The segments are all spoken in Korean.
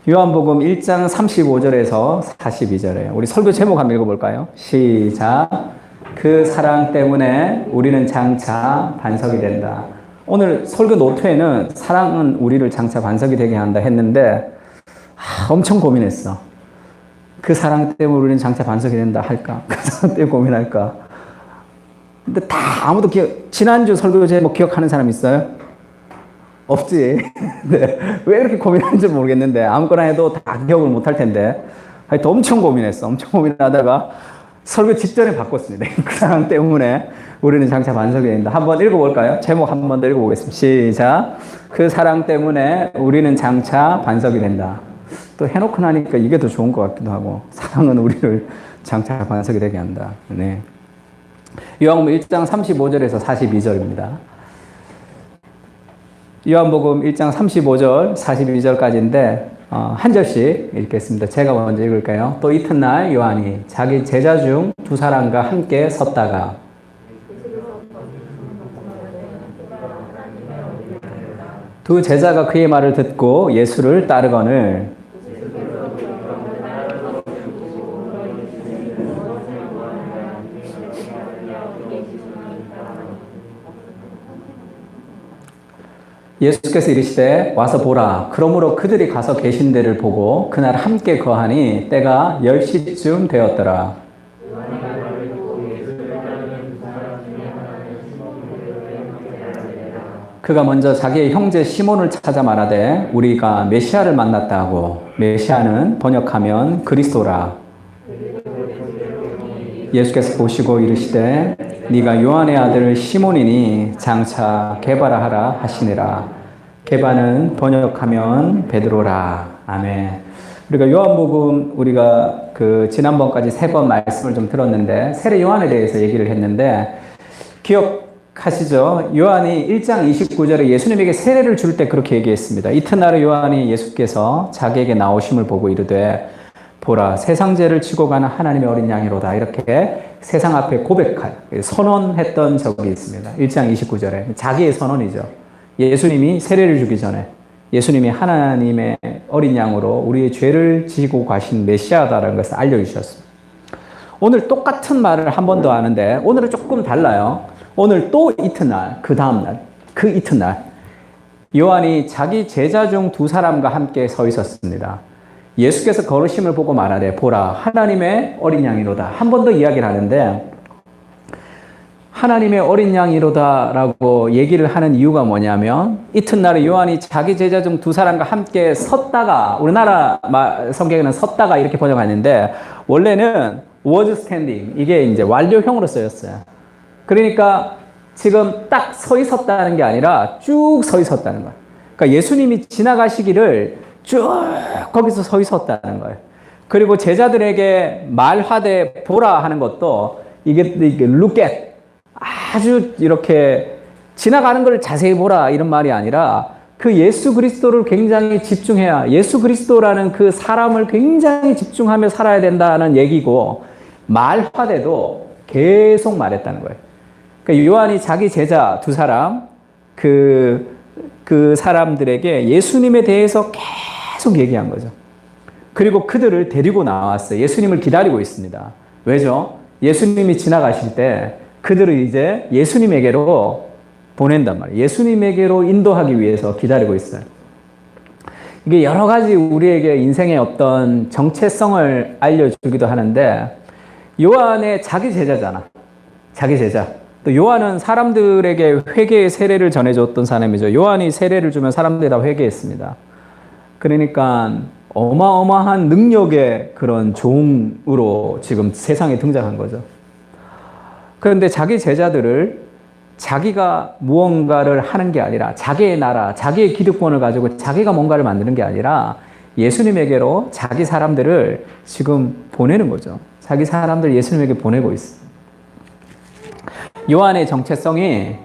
요한복음 1장 35절에서 42절에 우리 설교 제목 한번 읽어볼까요? 시작. 그 사랑 때문에 우리는 장차 반석이 된다. 오늘 설교 노트에는 사랑은 우리를 장차 반석이 되게 한다 했는데 엄청 고민했어. 그 사랑 때문에 우리는 장차 반석이 된다 할까? 그 사랑 때문에 고민할까? 근데 다 아무도 지난주 설교 제목 기억하는 사람 있어요? 없지. 네. 왜 이렇게 고민하는지 모르겠는데 아무거나 해도 다 기억을 못할 텐데 하여튼 엄청 고민했어. 엄청 고민하다가 설교 직전에 바꿨습니다. 그 사랑 때문에 우리는 장차 반석이 된다. 한번 읽어볼까요? 제목 한 번 더 읽어보겠습니다. 시작. 그 사랑 때문에 우리는 장차 반석이 된다. 또 해놓고 나니까 이게 더 좋은 것 같기도 하고 사랑은 우리를 장차 반석이 되게 한다. 네. 요한복음 1장 35절에서 42절입니다. 요한복음 1장 35절, 42절까지인데 한 절씩 읽겠습니다. 제가 먼저 읽을까요? 또 이튿날 요한이 자기 제자 중 두 사람과 함께 섰다가 두 제자가 그의 말을 듣고 예수를 따르거늘 예수께서 이르시되 와서 보라. 그러므로 그들이 가서 계신 데를 보고 그날 함께 거하니 때가 10시쯤 되었더라. 그가 먼저 자기의 형제 시몬을 찾아 말하되 우리가 메시아를 만났다 하고 메시아는 번역하면 그리스도라. 예수께서 보시고 이르시되 네가 요한의 아들 시몬이니 장차 게바라 하라 하시니라. 게바는 번역하면 베드로라. 아멘. 우리가 요한복음 우리가 지난번까지 3번 말씀을 좀 들었는데 세례 요한에 대해서 얘기를 했는데 기억하시죠? 요한이 1장 29절에 예수님에게 세례를 줄 때 그렇게 얘기했습니다. 이튿날에 요한이 예수께서 자기에게 나오심을 보고 이르되 보라 세상 죄를 지고 가는 하나님의 어린 양이로다. 이렇게 세상 앞에 고백할 선언했던 적이 있습니다. 1장 29절에 자기의 선언이죠. 예수님이 세례를 주기 전에 예수님이 하나님의 어린 양으로 우리의 죄를 지고 가신 메시아다라는 것을 알려주셨습니다. 오늘 똑같은 말을 한 번 더 하는데 오늘은 조금 달라요. 오늘 또 이튿날, 그 다음날, 그 이튿날 요한이 자기 제자 중 두 사람과 함께 서 있었습니다. 예수께서 걸으심을 보고 말하되 보라 하나님의 어린 양이로다. 한 번 더 이야기를 하는데 하나님의 어린 양이로다 라고 얘기를 하는 이유가 뭐냐면 이튿날에 요한이 자기 제자 중 두 사람과 함께 섰다가 우리나라 성경에는 섰다가 이렇게 번역하는데 원래는 was standing 이게 이제 완료형으로 쓰였어요. 그러니까 지금 딱 서 있었다는 게 아니라 쭉 서 있었다는 거예요. 그러니까 예수님이 지나가시기를 쭉 거기서 서 있었다는 거예요. 그리고 제자들에게 말하되 보라 하는 것도 이게 look at 아주 이렇게 지나가는 걸 자세히 보라 이런 말이 아니라 그 예수 그리스도를 굉장히 집중해야 예수 그리스도라는 그 사람을 굉장히 집중하며 살아야 된다는 얘기고 말하되도 계속 말했다는 거예요. 그러니까 요한이 자기 제자 두 사람 그 사람들에게 예수님에 대해서 계속 얘기한 거죠. 그리고 그들을 데리고 나왔어요. 예수님을 기다리고 있습니다. 왜죠? 예수님이 지나가실 때 그들을 이제 예수님에게로 보낸단 말이에요. 예수님에게로 인도하기 위해서 기다리고 있어요. 이게 여러 가지 우리에게 인생의 어떤 정체성을 알려주기도 하는데 요한의 자기 제자잖아. 자기 제자. 또 요한은 사람들에게 회개의 세례를 전해줬던 사람이죠. 요한이 세례를 주면 사람들이 다 회개했습니다. 그러니까 어마어마한 능력의 그런 종으로 지금 세상에 등장한 거죠. 그런데 자기 제자들을 자기가 무언가를 하는 게 아니라 자기의 나라, 자기의 기득권을 가지고 자기가 뭔가를 만드는 게 아니라 예수님에게로 자기 사람들을 지금 보내는 거죠. 자기 사람들 예수님에게 보내고 있어요. 요한의 정체성이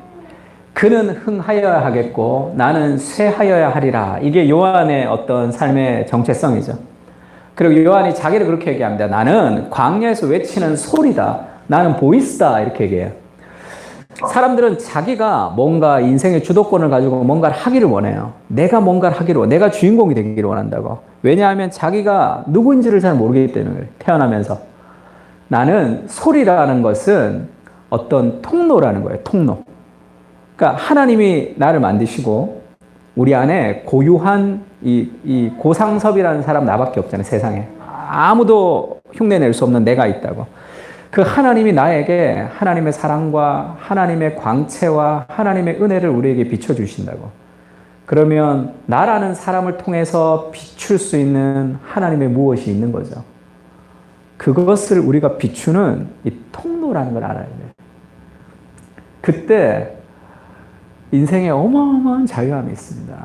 그는 흥하여야 하겠고 나는 쇠하여야 하리라. 이게 요한의 어떤 삶의 정체성이죠. 그리고 요한이 자기를 그렇게 얘기합니다. 나는 광야에서 외치는 소리다. 나는 보이스다. 이렇게 얘기해요. 사람들은 자기가 뭔가 인생의 주도권을 가지고 뭔가를 하기를 원해요. 내가 뭔가를 하기를 원해. 내가 주인공이 되기를 원한다고. 왜냐하면 자기가 누구인지를 잘 모르기 때문에 태어나면서. 나는 소리라는 것은 어떤 통로라는 거예요. 통로. 그러니까 하나님이 나를 만드시고 우리 안에 고유한 이 고상섭이라는 사람 나밖에 없잖아요. 세상에. 아무도 흉내낼 수 없는 내가 있다고. 그 하나님이 나에게 하나님의 사랑과 하나님의 광채와 하나님의 은혜를 우리에게 비춰주신다고. 그러면 나라는 사람을 통해서 비출 수 있는 하나님의 무엇이 있는 거죠. 그것을 우리가 비추는 이 통로라는 걸 알아야 돼요. 그때 인생에 어마어마한 자유함이 있습니다.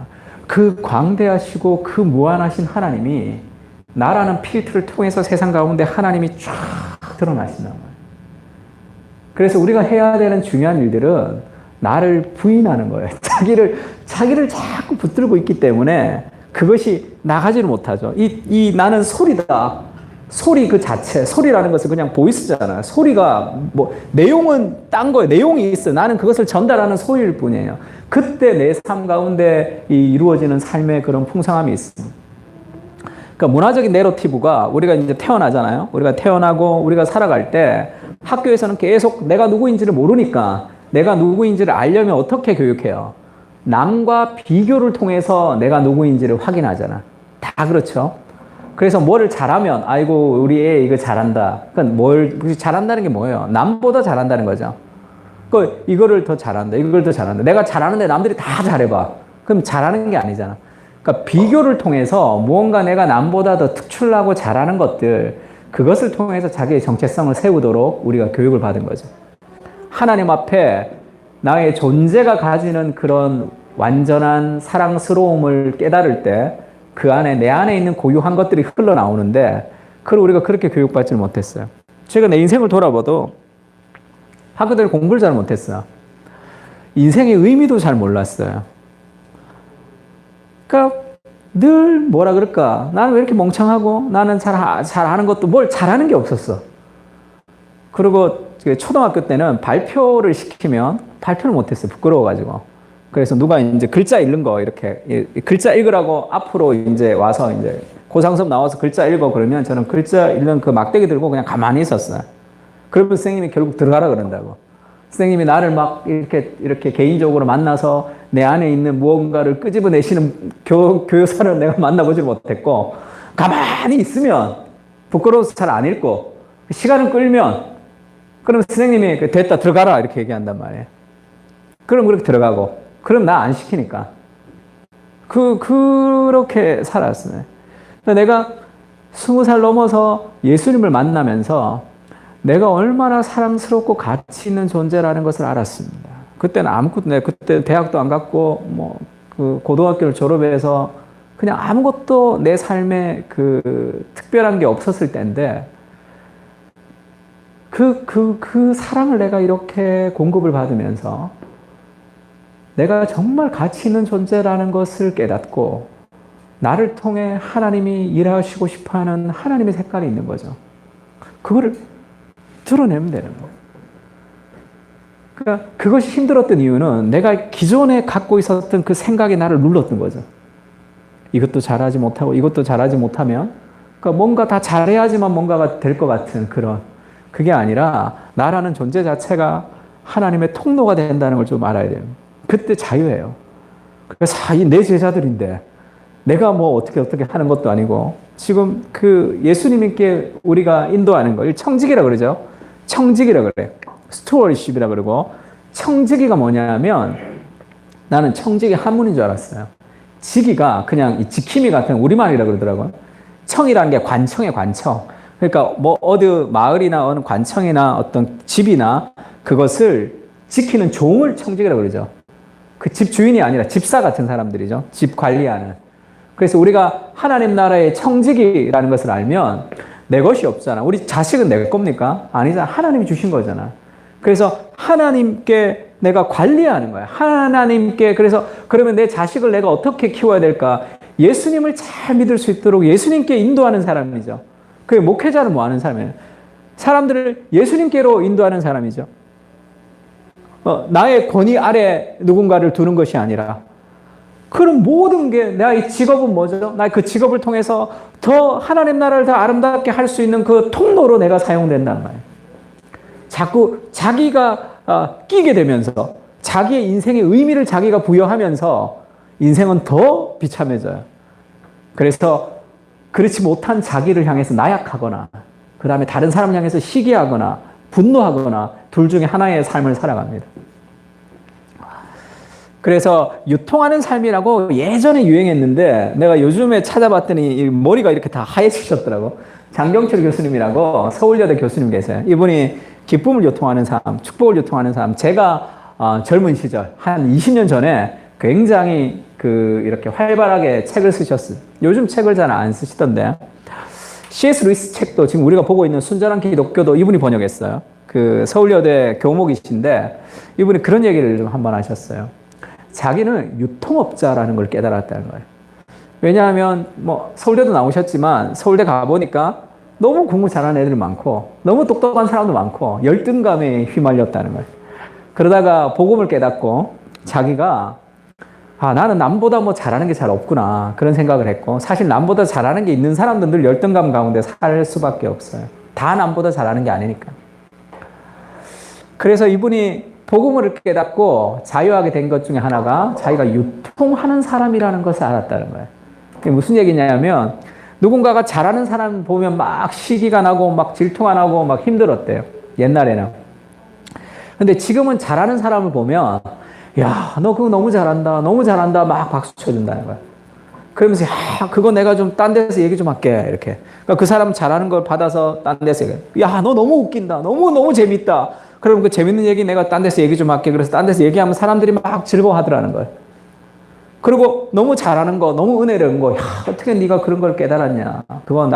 그 광대하시고 그 무한하신 하나님이 나라는 필터를 통해서 세상 가운데 하나님이 쫙 드러나신단 말이에요. 그래서 우리가 해야 되는 중요한 일들은 나를 부인하는 거예요. 자기를 자꾸 붙들고 있기 때문에 그것이 나가지를 못하죠. 나는 소리다. 소리 그 자체, 소리라는 것은 그냥 보이스잖아요. 소리가 뭐 내용은 딴 거예요. 내용이 있어요. 나는 그것을 전달하는 소리일 뿐이에요. 그때 내 삶 가운데 이루어지는 삶의 그런 풍성함이 있습니다. 그러니까 문화적인 내러티브가 우리가 이제 태어나잖아요. 우리가 태어나고 우리가 살아갈 때 학교에서는 계속 내가 누구인지를 모르니까 내가 누구인지를 알려면 어떻게 교육해요? 남과 비교를 통해서 내가 누구인지를 확인하잖아. 다 그렇죠. 그래서 뭐를 잘하면 아이고 우리 애 이거 잘한다. 그러니까 잘한다는 게 뭐예요? 남보다 잘한다는 거죠. 이거를 더 잘한다. 이걸 더 잘한다. 내가 잘하는데 남들이 다 잘해봐. 그럼 잘하는 게 아니잖아. 그러니까 비교를 통해서 무언가 내가 남보다 더 특출나고 잘하는 것들, 그것을 통해서 자기의 정체성을 세우도록 우리가 교육을 받은 거죠. 하나님 앞에 나의 존재가 가지는 그런 완전한 사랑스러움을 깨달을 때 그 안에 내 안에 있는 고유한 것들이 흘러나오는데 그걸 우리가 그렇게 교육받지 못했어요. 제가 내 인생을 돌아봐도 학교 때 공부를 잘 못했어요. 인생의 의미도 잘 몰랐어요. 그러니까 늘 뭐라 그럴까? 나는 왜 이렇게 멍청하고 나는 잘하는 것도 뭘 잘하는 게 없었어. 그리고 초등학교 때는 발표를 시키면 발표를 못했어요. 부끄러워가지고. 그래서 누가 이제 글자 읽는 거 이렇게 글자 읽으라고 앞으로 이제 와서 이제 고상섭 나와서 글자 읽어 그러면 저는 글자 읽는 그 막대기 들고 그냥 가만히 있었어요. 그러면 선생님이 결국 들어가라 그런다고. 선생님이 나를 막 이렇게 개인적으로 만나서 내 안에 있는 무언가를 끄집어내시는 교사를 내가 만나보지 못했고, 가만히 있으면 부끄러워서 잘 안 읽고, 시간을 끌면, 그럼 선생님이 됐다 들어가라 이렇게 얘기한단 말이에요. 그럼 그렇게 들어가고, 그럼 나 안 시키니까. 그렇게 살았어요. 내가 20살 넘어서 예수님을 만나면서 내가 얼마나 사랑스럽고 가치 있는 존재라는 것을 알았습니다. 그때는 아무것도, 그때 대학도 안 갔고, 고등학교를 졸업해서 그냥 아무것도 내 삶에 특별한 게 없었을 때인데, 그 사랑을 내가 이렇게 공급을 받으면서 내가 정말 가치 있는 존재라는 것을 깨닫고, 나를 통해 하나님이 일하시고 싶어 하는 하나님의 색깔이 있는 거죠. 그거를 드러내면 되는 거예요. 그러니까 그것이 힘들었던 이유는 내가 기존에 갖고 있었던 그 생각이 나를 눌렀던 거죠. 이것도 잘하지 못하고 이것도 잘하지 못하면, 그러니까 뭔가 다 잘해야지만 뭔가가 될 것 같은 그게 아니라 나라는 존재 자체가 하나님의 통로가 된다는 걸 좀 알아야 돼요. 그때 자유예요. 그래서 내 제자들인데 내가 뭐 어떻게 하는 것도 아니고, 지금 예수님께 우리가 인도하는 거, 청지기라 그러죠. 청지기라 그래. 스튜어드십이라 그러고, 청지기가 뭐냐면, 나는 청지기 한문인 줄 알았어요. 지기가 그냥 지킴이 같은 우리말이라 그러더라고요. 청이라는 게 관청이에요, 관청. 그러니까 뭐 어디 마을이나 어느 관청이나 어떤 집이나 그것을 지키는 종을 청지기라 그러죠. 그 집 주인이 아니라 집사 같은 사람들이죠. 집 관리하는. 그래서 우리가 하나님 나라의 청지기라는 것을 알면 내 것이 없잖아. 우리 자식은 내 겁니까? 아니잖아. 하나님이 주신 거잖아. 그래서 하나님께 내가 관리하는 거야. 하나님께, 그러면 내 자식을 내가 어떻게 키워야 될까? 예수님을 잘 믿을 수 있도록 예수님께 인도하는 사람이죠. 그게 목회자를 뭐 하는 사람이에요. 사람들을 예수님께로 인도하는 사람이죠. 나의 권위 아래 누군가를 두는 것이 아니라 그럼 모든 게, 내가 이 직업은 뭐죠? 나 그 직업을 통해서 더 하나님 나라를 더 아름답게 할 수 있는 그 통로로 내가 사용된단 말이에요. 자꾸 자기가 끼게 되면서 자기의 인생의 의미를 자기가 부여하면서 인생은 더 비참해져요. 그래서 그렇지 못한 자기를 향해서 나약하거나 그 다음에 다른 사람 향해서 시기하거나 분노하거나 둘 중에 하나의 삶을 살아갑니다. 그래서 유통하는 삶이라고 예전에 유행했는데 내가 요즘에 찾아봤더니 머리가 이렇게 다 하얘지셨더라고. 장경철 교수님이라고 서울여대 교수님 계세요. 이분이 기쁨을 유통하는 삶, 축복을 유통하는 삶. 제가 젊은 시절 한 20년 전에 굉장히 이렇게 활발하게 책을 쓰셨어요. 요즘 책을 잘 안 쓰시던데. C.S. 루이스 책도 지금 우리가 보고 있는 순전한 기독교도 이분이 번역했어요. 그 서울여대 교목이신데 이분이 그런 얘기를 좀 한번 하셨어요. 자기는 유통업자라는 걸 깨달았다는 거예요. 왜냐하면 서울대도 나오셨지만 서울대 가보니까 너무 공부 잘하는 애들이 많고 너무 똑똑한 사람도 많고 열등감에 휘말렸다는 거예요. 그러다가 복음을 깨닫고 자기가 나는 남보다 잘하는 게 잘 없구나 그런 생각을 했고 사실 남보다 잘하는 게 있는 사람들은 늘 열등감 가운데 살 수밖에 없어요. 다 남보다 잘하는 게 아니니까. 그래서 이분이 복음을 깨닫고 자유하게 된 것 중에 하나가 자기가 유통하는 사람이라는 것을 알았다는 거예요. 그게 무슨 얘기냐면 누군가가 잘하는 사람 보면 막 시기가 나고 막 질투가 나고 막 힘들었대요. 옛날에는. 근데 지금은 잘하는 사람을 보면 야, 너 그거 너무 잘한다. 너무 잘한다. 막 박수 쳐준다는 거야. 그러면서 그거 내가 좀 딴 데서 얘기 좀 할게. 이렇게. 그러니까 그 사람 잘하는 걸 받아서 딴 데서 얘기해. 야, 너 너무 웃긴다. 너무 재밌다. 그럼 그 재밌는 얘기 내가 딴 데서 얘기 좀 할게. 그래서 딴 데서 얘기하면 사람들이 막 즐거워하더라는 거예요. 그리고 너무 잘하는 거, 너무 은혜로운 거. 야, 어떻게 네가 그런 걸 깨달았냐. 그거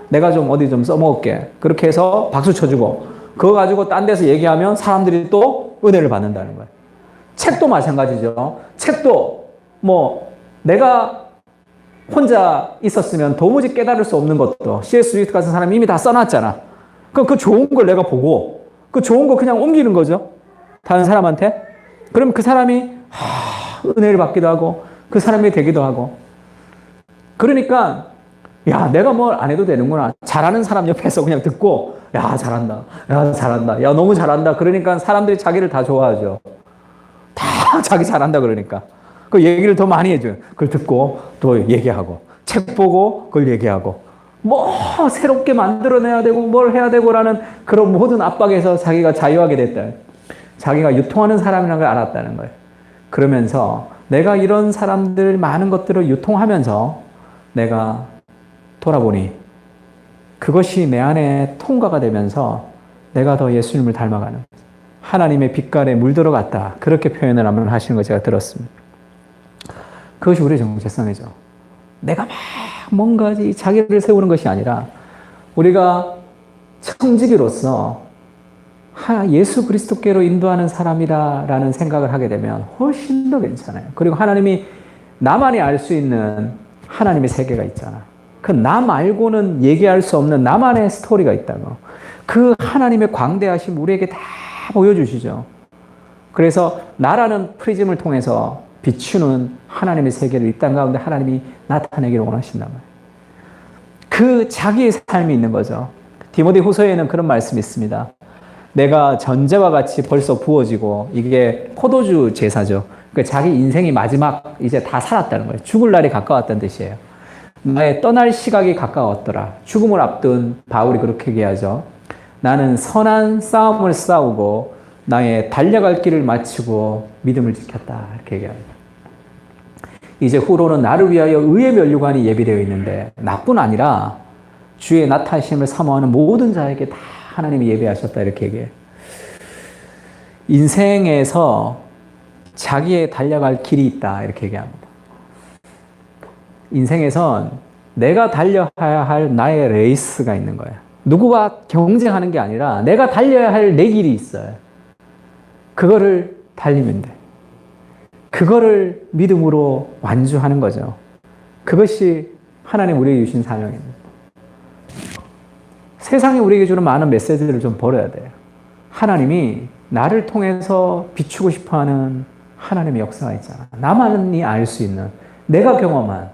내가 좀 어디 좀 써먹을게. 그렇게 해서 박수 쳐주고 그거 가지고 딴 데서 얘기하면 사람들이 또 은혜를 받는다는 거예요. 책도 마찬가지죠. 책도 내가 혼자 있었으면 도무지 깨달을 수 없는 것도 C.S. 루이스 같은 사람이 이미 다 써놨잖아. 그럼 그 좋은 걸 내가 보고 그 좋은 거 그냥 옮기는 거죠. 다른 사람한테. 그럼 그 사람이 은혜를 받기도 하고 그 사람이 되기도 하고. 그러니까 야, 내가 뭘 안 해도 되는구나. 잘하는 사람 옆에서 그냥 듣고 야, 잘한다. 야, 잘한다. 야, 너무 잘한다. 그러니까 사람들이 자기를 다 좋아하죠. 다 자기 잘한다 그러니까. 그 얘기를 더 많이 해줘요. 그걸 듣고 또 얘기하고 책 보고 그걸 얘기하고 새롭게 만들어내야 되고 뭘 해야 되고라는 그런 모든 압박에서 자기가 자유하게 됐다. 자기가 유통하는 사람이라는 걸 알았다는 거예요. 그러면서 내가 이런 사람들 많은 것들을 유통하면서 내가 돌아보니 그것이 내 안에 통과가 되면서 내가 더 예수님을 닮아가는 하나님의 빛깔에 물들어갔다. 그렇게 표현을 한번 하시는 거 제가 들었습니다. 그것이 우리의 정체성이죠. 내가 막 뭔가 자기를 세우는 것이 아니라 우리가 청지기로서 예수 그리스도께로 인도하는 사람이다라는 생각을 하게 되면 훨씬 더 괜찮아요. 그리고 하나님이 나만이 알 수 있는 하나님의 세계가 있잖아. 그 나 말고는 얘기할 수 없는 나만의 스토리가 있다고. 그 하나님의 광대하심 우리에게 다 보여주시죠. 그래서 나라는 프리즘을 통해서 비추는 하나님의 세계를 이 땅 가운데 하나님이 나타내기를 원하신단 말이에요. 그 자기의 삶이 있는 거죠. 디모데 후서에는 그런 말씀이 있습니다. 내가 전제와 같이 벌써 부어지고 이게 포도주 제사죠. 그러니까 자기 인생이 마지막 이제 다 살았다는 거예요. 죽을 날이 가까웠다는 뜻이에요. 나의 떠날 시각이 가까웠더라. 죽음을 앞둔 바울이 그렇게 얘기하죠. 나는 선한 싸움을 싸우고 나의 달려갈 길을 마치고 믿음을 지켰다. 이렇게 얘기합니다. 이제 후로는 나를 위하여 의의 면류관이 예비되어 있는데 나뿐 아니라 주의 나타나심을 사모하는 모든 자에게 다 하나님이 예비하셨다. 이렇게 얘기해요. 인생에서 자기의 달려갈 길이 있다. 이렇게 얘기합니다. 인생에선 내가 달려야 할 나의 레이스가 있는 거예요. 누구와 경쟁하는 게 아니라 내가 달려야 할 내 길이 있어요. 그거를 달리면 돼. 그거를 믿음으로 완주하는 거죠. 그것이 하나님 우리에게 주신 사명입니다. 세상이 우리에게 주는 많은 메시지들을 좀 버려야 돼요. 하나님이 나를 통해서 비추고 싶어하는 하나님의 역사가 있잖아. 나만이 알 수 있는, 내가 경험한.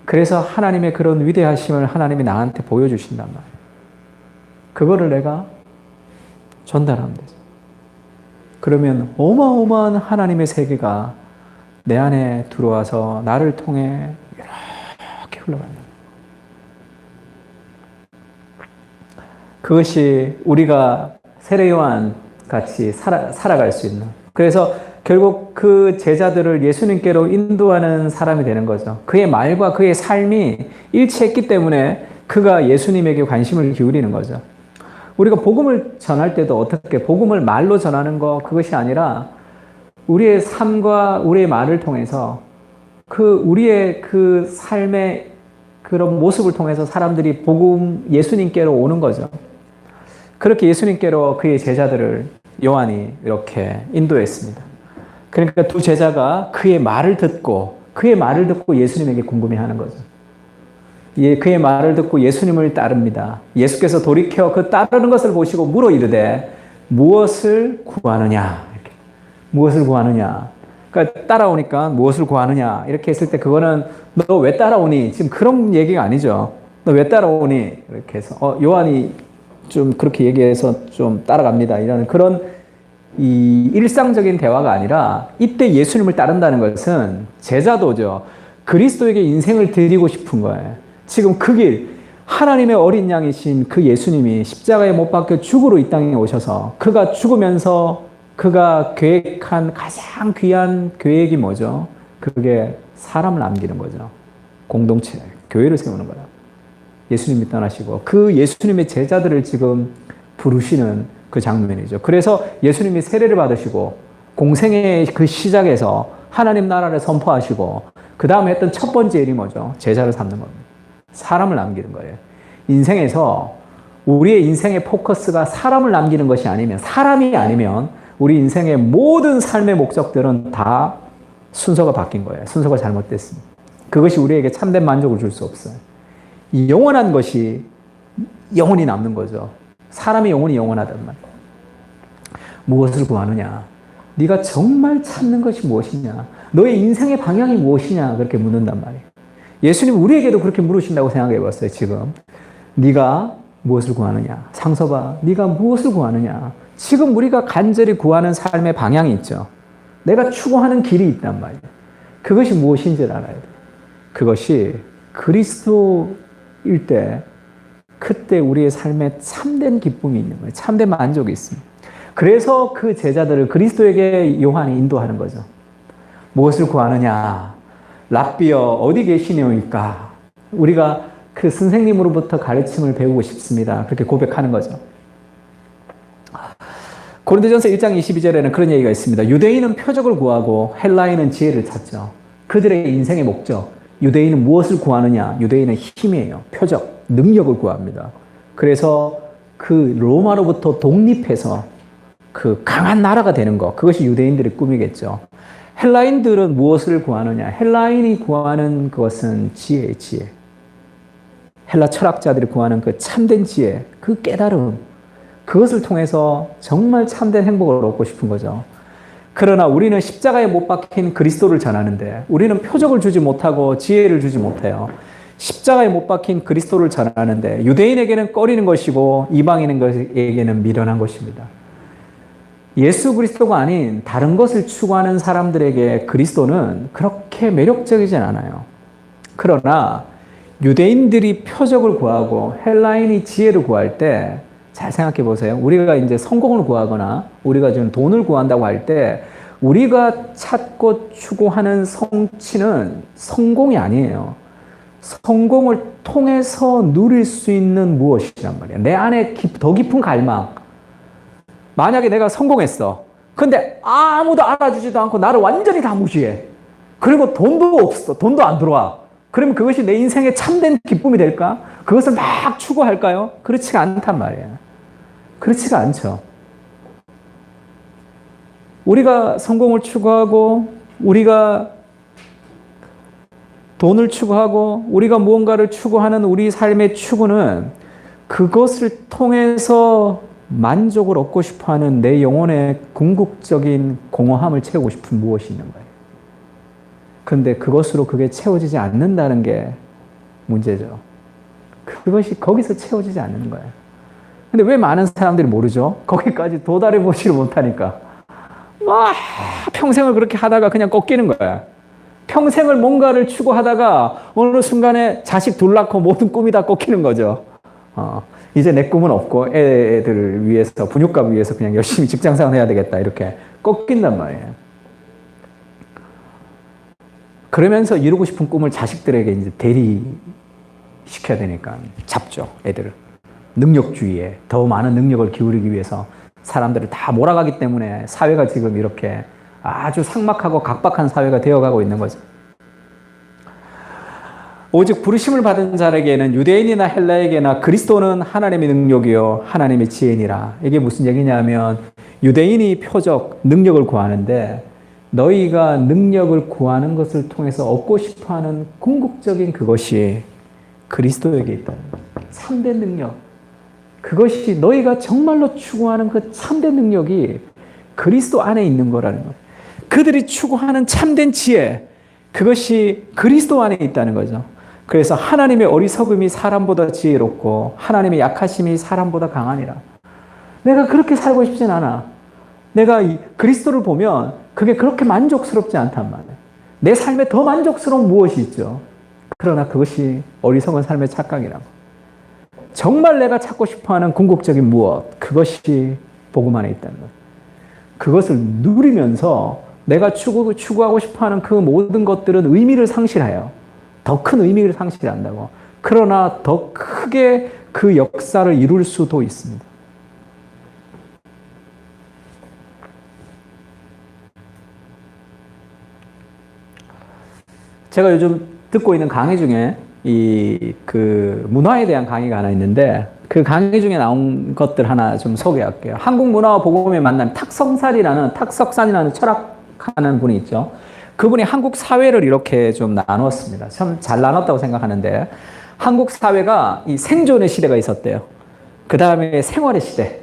그래서 하나님의 그런 위대하심을 하나님이 나한테 보여주신단 말이에요. 그거를 내가 전달하면 되죠. 그러면 어마어마한 하나님의 세계가 내 안에 들어와서 나를 통해 이렇게 흘러간다. 그것이 우리가 세례요한 같이 살아갈 수 있는. 그래서 결국 그 제자들을 예수님께로 인도하는 사람이 되는 거죠. 그의 말과 그의 삶이 일치했기 때문에 그가 예수님에게 관심을 기울이는 거죠. 우리가 복음을 전할 때도 어떻게 복음을 말로 전하는 거 그것이 아니라 우리의 삶과 우리의 말을 통해서 우리의 그 삶의 그런 모습을 통해서 사람들이 복음 예수님께로 오는 거죠. 그렇게 예수님께로 그의 제자들을 요한이 이렇게 인도했습니다. 그러니까 두 제자가 그의 말을 듣고 예수님에게 궁금해하는 거죠. 그의 말을 듣고 예수님을 따릅니다. 예수께서 돌이켜 그 따르는 것을 보시고 물어 이르되 무엇을 구하느냐? 이렇게. 무엇을 구하느냐? 그러니까 따라오니까 무엇을 구하느냐? 이렇게 했을 때 그거는 너 왜 따라오니? 지금 그런 얘기가 아니죠. 너 왜 따라오니? 이렇게 해서 요한이 좀 그렇게 얘기해서 좀 따라갑니다. 이런 그런 이 일상적인 대화가 아니라 이때 예수님을 따른다는 것은 제자도죠. 그리스도에게 인생을 드리고 싶은 거예요. 지금 그 길, 하나님의 어린 양이신 그 예수님이 십자가에 못 박혀 죽으러 이 땅에 오셔서 그가 죽으면서 그가 계획한 가장 귀한 계획이 뭐죠? 그게 사람을 남기는 거죠. 공동체, 교회를 세우는 거야. 예수님이 떠나시고 그 예수님의 제자들을 지금 부르시는 그 장면이죠. 그래서 예수님이 세례를 받으시고 공생의 그 시작에서 하나님 나라를 선포하시고 그 다음에 했던 첫 번째 일이 뭐죠? 제자를 삼는 겁니다. 사람을 남기는 거예요. 인생에서 우리의 인생의 포커스가 사람을 남기는 것이 아니면 사람이 아니면 우리 인생의 모든 삶의 목적들은 다 순서가 바뀐 거예요. 순서가 잘못됐습니다. 그것이 우리에게 참된 만족을 줄 수 없어요. 이 영원한 것이 영원히 남는 거죠. 사람의 영혼이 영원하단 말이에요. 무엇을 구하느냐? 네가 정말 찾는 것이 무엇이냐? 너의 인생의 방향이 무엇이냐? 그렇게 묻는단 말이에요. 예수님 우리에게도 그렇게 물으신다고 생각해 봤어요. 지금 네가 무엇을 구하느냐? 상서봐, 네가 무엇을 구하느냐? 지금 우리가 간절히 구하는 삶의 방향이 있죠. 내가 추구하는 길이 있단 말이에요. 그것이 무엇인지를 알아야 돼요. 그것이 그리스도일 때 그때 우리의 삶에 참된 기쁨이 있는 거예요. 참된 만족이 있습니다. 그래서 그 제자들을 그리스도에게 요한이 인도하는 거죠. 무엇을 구하느냐? 랍비여 어디 계시냐니까 우리가 그 선생님으로부터 가르침을 배우고 싶습니다. 그렇게 고백하는 거죠. 고린도전서 1장 22절에는 그런 얘기가 있습니다. 유대인은 표적을 구하고 헬라인은 지혜를 찾죠. 그들의 인생의 목적. 유대인은 무엇을 구하느냐? 유대인은 힘이에요. 표적, 능력을 구합니다. 그래서 그 로마로부터 독립해서 그 강한 나라가 되는 것. 그것이 유대인들의 꿈이겠죠. 헬라인들은 무엇을 구하느냐? 헬라인이 구하는 것은 지혜의 지혜. 헬라 철학자들이 구하는 그 참된 지혜, 그 깨달음. 그것을 통해서 정말 참된 행복을 얻고 싶은 거죠. 그러나 우리는 십자가에 못 박힌 그리스도를 전하는데 우리는 표적을 주지 못하고 지혜를 주지 못해요. 십자가에 못 박힌 그리스도를 전하는데 유대인에게는 꺼리는 것이고 이방인에게는 미련한 것입니다. 예수 그리스도가 아닌 다른 것을 추구하는 사람들에게 그리스도는 그렇게 매력적이진 않아요. 그러나 유대인들이 표적을 구하고 헬라인이 지혜를 구할 때 잘 생각해 보세요. 우리가 이제 성공을 구하거나 우리가 지금 돈을 구한다고 할 때 우리가 찾고 추구하는 성취는 성공이 아니에요. 성공을 통해서 누릴 수 있는 무엇이란 말이에요. 내 안에 더 깊은 갈망. 만약에 내가 성공했어. 근데 아무도 알아주지도 않고 나를 완전히 다 무시해. 그리고 돈도 없어. 돈도 안 들어와. 그러면 그것이 내 인생의 참된 기쁨이 될까? 그것을 막 추구할까요? 그렇지가 않단 말이에요. 그렇지가 않죠. 우리가 성공을 추구하고 우리가 돈을 추구하고 우리가 무언가를 추구하는 우리 삶의 추구는 그것을 통해서 만족을 얻고 싶어하는 내 영혼의 궁극적인 공허함을 채우고 싶은 무엇이 있는 거예요. 그런데 그것으로 그게 채워지지 않는다는 게 문제죠. 그것이 거기서 채워지지 않는 거예요. 근데 왜 많은 사람들이 모르죠? 거기까지 도달해 보지를 못하니까. 평생을 그렇게 하다가 그냥 꺾이는 거야. 평생을 뭔가를 추구하다가 어느 순간에 자식 둘 낳고 모든 꿈이 다 꺾이는 거죠. 이제 내 꿈은 없고 애들을 위해서, 분유값 위해서 그냥 열심히 직장생활 해야 되겠다. 이렇게 꺾인단 말이에요. 그러면서 이루고 싶은 꿈을 자식들에게 이제 대리시켜야 되니까 잡죠, 애들을. 능력주의에 더 많은 능력을 기울이기 위해서 사람들을 다 몰아가기 때문에 사회가 지금 이렇게 아주 삭막하고 각박한 사회가 되어가고 있는 거죠. 오직 부르심을 받은 자에게는 유대인이나 헬라에게나 그리스도는 하나님의 능력이요 하나님의 지혜니라. 이게 무슨 얘기냐면 유대인이 표적 능력을 구하는데 너희가 능력을 구하는 것을 통해서 얻고 싶어하는 궁극적인 그것이 그리스도에게 있다. 참된 능력. 그것이 너희가 정말로 추구하는 그 참된 능력이 그리스도 안에 있는 거라는 거예요. 그들이 추구하는 참된 지혜, 그것이 그리스도 안에 있다는 거죠. 그래서 하나님의 어리석음이 사람보다 지혜롭고 하나님의 약하심이 사람보다 강하니라. 내가 그렇게 살고 싶진 않아. 내가 그리스도를 보면 그게 그렇게 만족스럽지 않단 말이에요. 내 삶에 더 만족스러운 무엇이 있죠. 그러나 그것이 어리석은 삶의 착각이라고. 정말 내가 찾고 싶어하는 궁극적인 무엇, 그것이 복음 안에 있다는 거예요. 그것을 누리면서 내가 추구하고 싶어하는 그 모든 것들은 의미를 상실해요. 더 큰 의미를 상실한다고. 그러나 더 크게 그 역사를 이룰 수도 있습니다. 제가 요즘 듣고 있는 강의 중에 그 문화에 대한 강의가 하나 있는데 그 강의 중에 나온 것들 하나 좀 소개할게요. 한국 문화와 복음의 만남, 탁석산이라는 철학하는 분이 있죠. 그분이 한국 사회를 이렇게 좀 나눴습니다. 참 잘 나눴다고 생각하는데 한국 사회가 이 생존의 시대가 있었대요. 그 다음에 생활의 시대,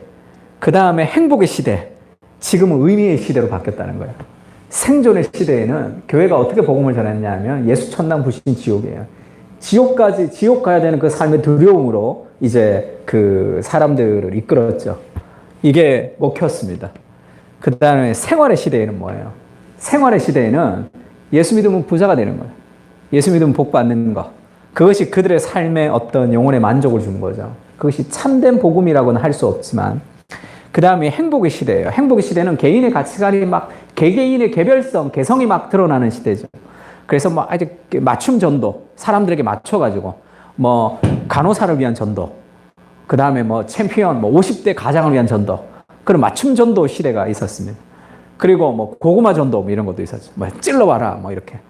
그 다음에 행복의 시대, 지금은 의미의 시대로 바뀌었다는 거예요. 생존의 시대에는 교회가 어떻게 복음을 전했냐면 예수 천당 부신 지옥이에요. 지옥 가야 되는 그 삶의 두려움으로 이제 그 사람들을 이끌었죠. 이게 먹혔습니다. 그 다음에 생활의 시대에는 뭐예요? 생활의 시대에는 예수 믿으면 부자가 되는 거예요. 예수 믿으면 복 받는 거. 그것이 그들의 삶에 어떤 영혼의 만족을 주는 거죠. 그것이 참된 복음이라고는 할 수 없지만, 그 다음에 행복의 시대예요. 행복의 시대는 개인의 가치관이 막 개개인의 개별성, 개성이 막 드러나는 시대죠. 그래서 뭐 아직 맞춤 전도, 사람들에게 맞춰가지고 뭐 간호사를 위한 전도, 그 다음에 뭐 챔피언, 뭐 50대 가장을 위한 전도, 그런 맞춤 전도 시대가 있었습니다. 그리고 뭐 고구마 전도 뭐 이런 것도 있었죠. 뭐 찔러봐라 뭐 이렇게.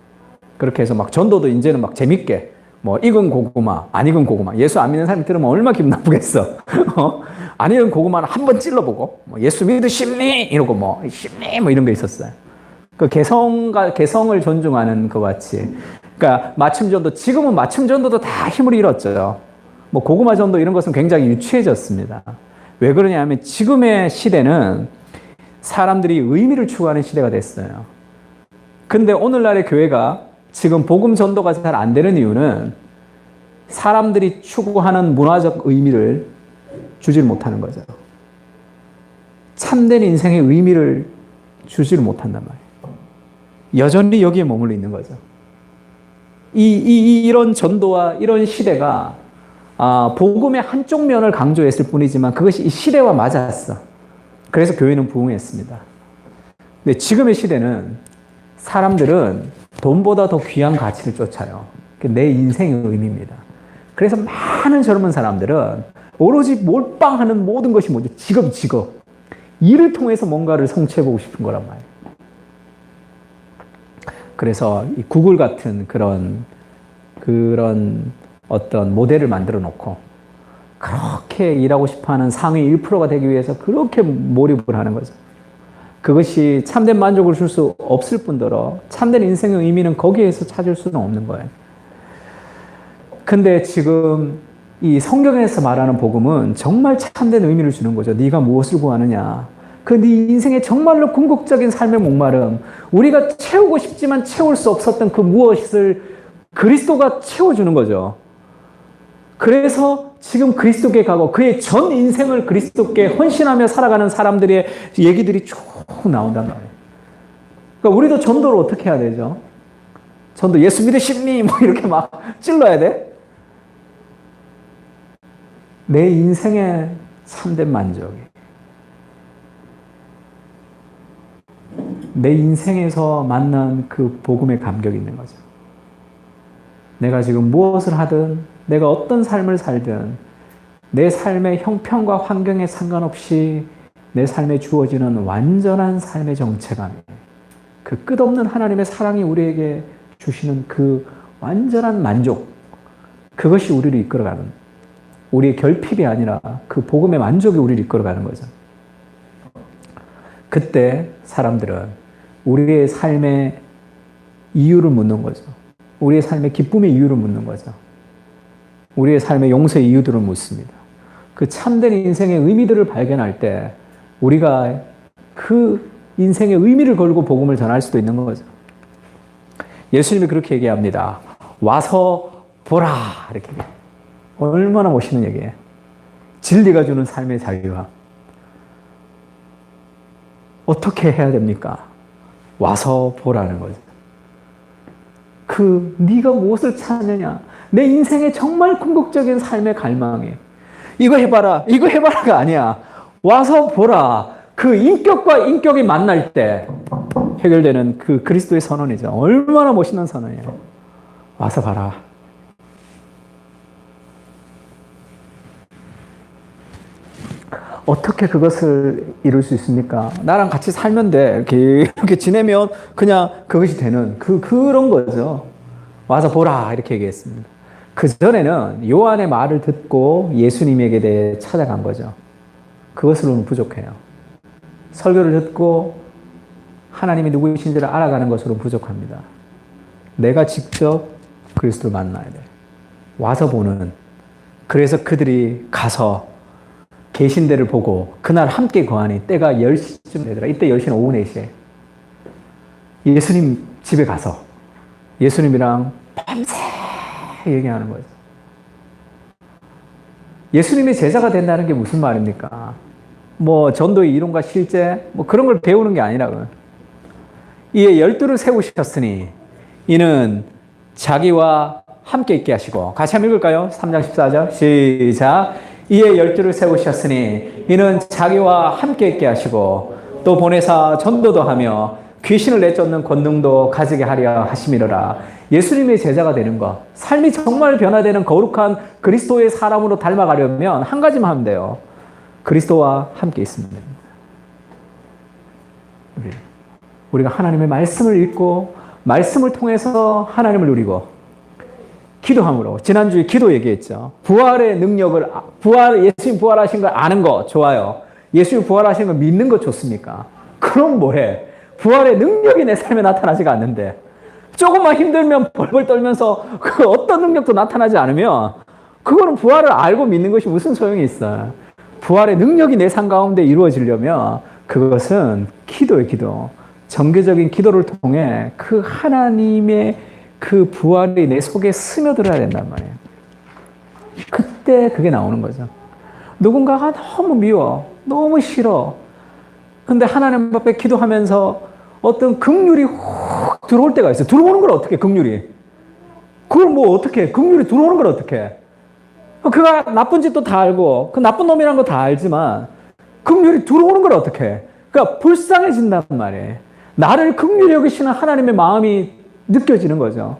그렇게 해서 막 전도도 이제는 막 재밌게 뭐 익은 고구마, 안 익은 고구마. 예수 안 믿는 사람이 들으면 얼마나 기분 나쁘겠어. 안 익은 고구마는 한번 찔러보고 뭐 예수 믿으십니? 이러고 뭐 십니? 뭐 이런 게 있었어요. 그 개성을 존중하는 것 같이. 그러니까 맞춤 전도, 지금은 맞춤 전도도 다 힘을 잃었죠. 뭐 고구마 전도 이런 것은 굉장히 유치해졌습니다. 왜 그러냐면 지금의 시대는 사람들이 의미를 추구하는 시대가 됐어요. 근데 오늘날의 교회가 지금 복음 전도가 잘 안 되는 이유는 사람들이 추구하는 문화적 의미를 주질 못하는 거죠. 참된 인생의 의미를 주지를 못한단 말이에요. 여전히 여기에 머물러 있는 거죠. 이런 전도와 이런 시대가 복음의 한쪽 면을 강조했을 뿐이지만 그것이 이 시대와 맞았어. 그래서 교회는 부흥했습니다. 근데 지금의 시대는 사람들은 돈보다 더 귀한 가치를 쫓아요. 내 인생의 의미입니다. 그래서 많은 젊은 사람들은 오로지 몰빵하는 모든 것이 뭐죠? 직업. 일을 통해서 뭔가를 성취해보고 싶은 거란 말이에요. 그래서 이 구글 같은 그런 어떤 모델을 만들어 놓고 그렇게 일하고 싶어하는 상위 1%가 되기 위해서 그렇게 몰입을 하는 거죠. 그것이 참된 만족을 줄 수 없을 뿐더러 참된 인생의 의미는 거기에서 찾을 수는 없는 거예요. 근데 지금 이 성경에서 말하는 복음은 정말 참된 의미를 주는 거죠. 네가 무엇을 구하느냐. 그 네 인생의 정말로 궁극적인 삶의 목마름, 우리가 채우고 싶지만 채울 수 없었던 그 무엇을 그리스도가 채워주는 거죠. 그래서 지금 그리스도께 가고 그의 전 인생을 그리스도께 헌신하며 살아가는 사람들의 얘기들이 쭉 나온단 말이에요. 그러니까 우리도 전도를 어떻게 해야 되죠? 전도 예수 믿으십니? 뭐 이렇게 막 찔러야 돼? 내 인생의 참된 만족이. 내 인생에서 만난 그 복음의 감격이 있는 거죠. 내가 지금 무엇을 하든, 내가 어떤 삶을 살든, 내 삶의 형편과 환경에 상관없이 내 삶에 주어지는 완전한 삶의 정체감, 그 끝없는 하나님의 사랑이 우리에게 주시는 그 완전한 만족, 그것이 우리를 이끌어가는, 우리의 결핍이 아니라 그 복음의 만족이 우리를 이끌어가는 거죠. 그때 사람들은 우리의 삶의 이유를 묻는 거죠. 우리의 삶의 기쁨의 이유를 묻는 거죠. 우리의 삶의 용서의 이유들을 묻습니다. 그 참된 인생의 의미들을 발견할 때 우리가 그 인생의 의미를 걸고 복음을 전할 수도 있는 거죠. 예수님이 그렇게 얘기합니다. 와서 보라. 이렇게. 얼마나 멋있는 얘기예요. 진리가 주는 삶의 자유함. 어떻게 해야 됩니까? 와서 보라는 거죠. 네가 무엇을 찾느냐? 내 인생의 정말 궁극적인 삶의 갈망이 이거 해봐라, 이거 해봐라가 아니야. 와서 보라. 그 인격과 인격이 만날 때 해결되는 그 그리스도의 선언이죠. 얼마나 멋있는 선언이에요. 와서 봐라. 어떻게 그것을 이룰 수 있습니까? 나랑 같이 살면 돼. 이렇게 지내면 그냥 그것이 되는 그런 거죠. 와서 보라. 이렇게 얘기했습니다. 그전에는 요한의 말을 듣고 예수님에게 대해 찾아간 거죠. 그것으로는 부족해요. 설교를 듣고 하나님이 누구이신지를 알아가는 것으로는 부족합니다. 내가 직접 그리스도를 만나야 돼. 와서 보는. 그래서 그들이 가서 계신 데를 보고 그날 함께 거하니 때가 10시쯤 되더라. 이때 10시는 오후 4시에. 예수님 집에 가서 예수님이랑 밤새 얘기하는 거죠. 예수님의 제자가 된다는 게 무슨 말입니까? 뭐 전도의 이론과 실제 뭐 그런 걸 배우는 게 아니라고요. 이에 12를 세우셨으니 이는 자기와 함께 있게 하시고, 같이 한번 읽을까요? 3장 14절 시작. 이에 12를 세우셨으니 이는 자기와 함께 있게 하시고 또 보내사 전도도 하며 귀신을 내쫓는 권능도 가지게 하려 하심이로라. 예수님의 제자가 되는 것, 삶이 정말 변화되는 거룩한 그리스도의 사람으로 닮아가려면 한 가지만 하면 돼요. 그리스도와 함께 있으면 됩니다. 우리가 하나님의 말씀을 읽고 말씀을 통해서 하나님을 누리고 기도함으로, 지난주에 기도 얘기했죠. 부활의 능력을, 예수님 부활하신 걸 아는 거 좋아요. 예수님 부활하신 걸 믿는 거 좋습니까? 그럼 뭐해? 부활의 능력이 내 삶에 나타나지가 않는데, 조금만 힘들면 벌벌 떨면서 그 어떤 능력도 나타나지 않으면 그거는 부활을 알고 믿는 것이 무슨 소용이 있어요? 부활의 능력이 내 삶 가운데 이루어지려면 그것은 기도예요, 기도. 정기적인 기도를 통해 그 하나님의 그 부활이 내 속에 스며들어야 된단 말이에요. 그때 그게 나오는 거죠. 누군가가 너무 미워, 너무 싫어. 근데 하나님 앞에 기도하면서 어떤 긍휼이 훅 들어올 때가 있어요. 들어오는 걸 어떻게, 긍휼이? 그걸 뭐 어떻게, 긍휼이 들어오는 걸 어떻게? 그가 나쁜 짓도 다 알고, 그 나쁜 놈이라는 거 다 알지만, 긍휼이 들어오는 걸 어떻게? 그러니까 불쌍해진단 말이에요. 나를 긍휼히 여기시는 하나님의 마음이 느껴지는 거죠.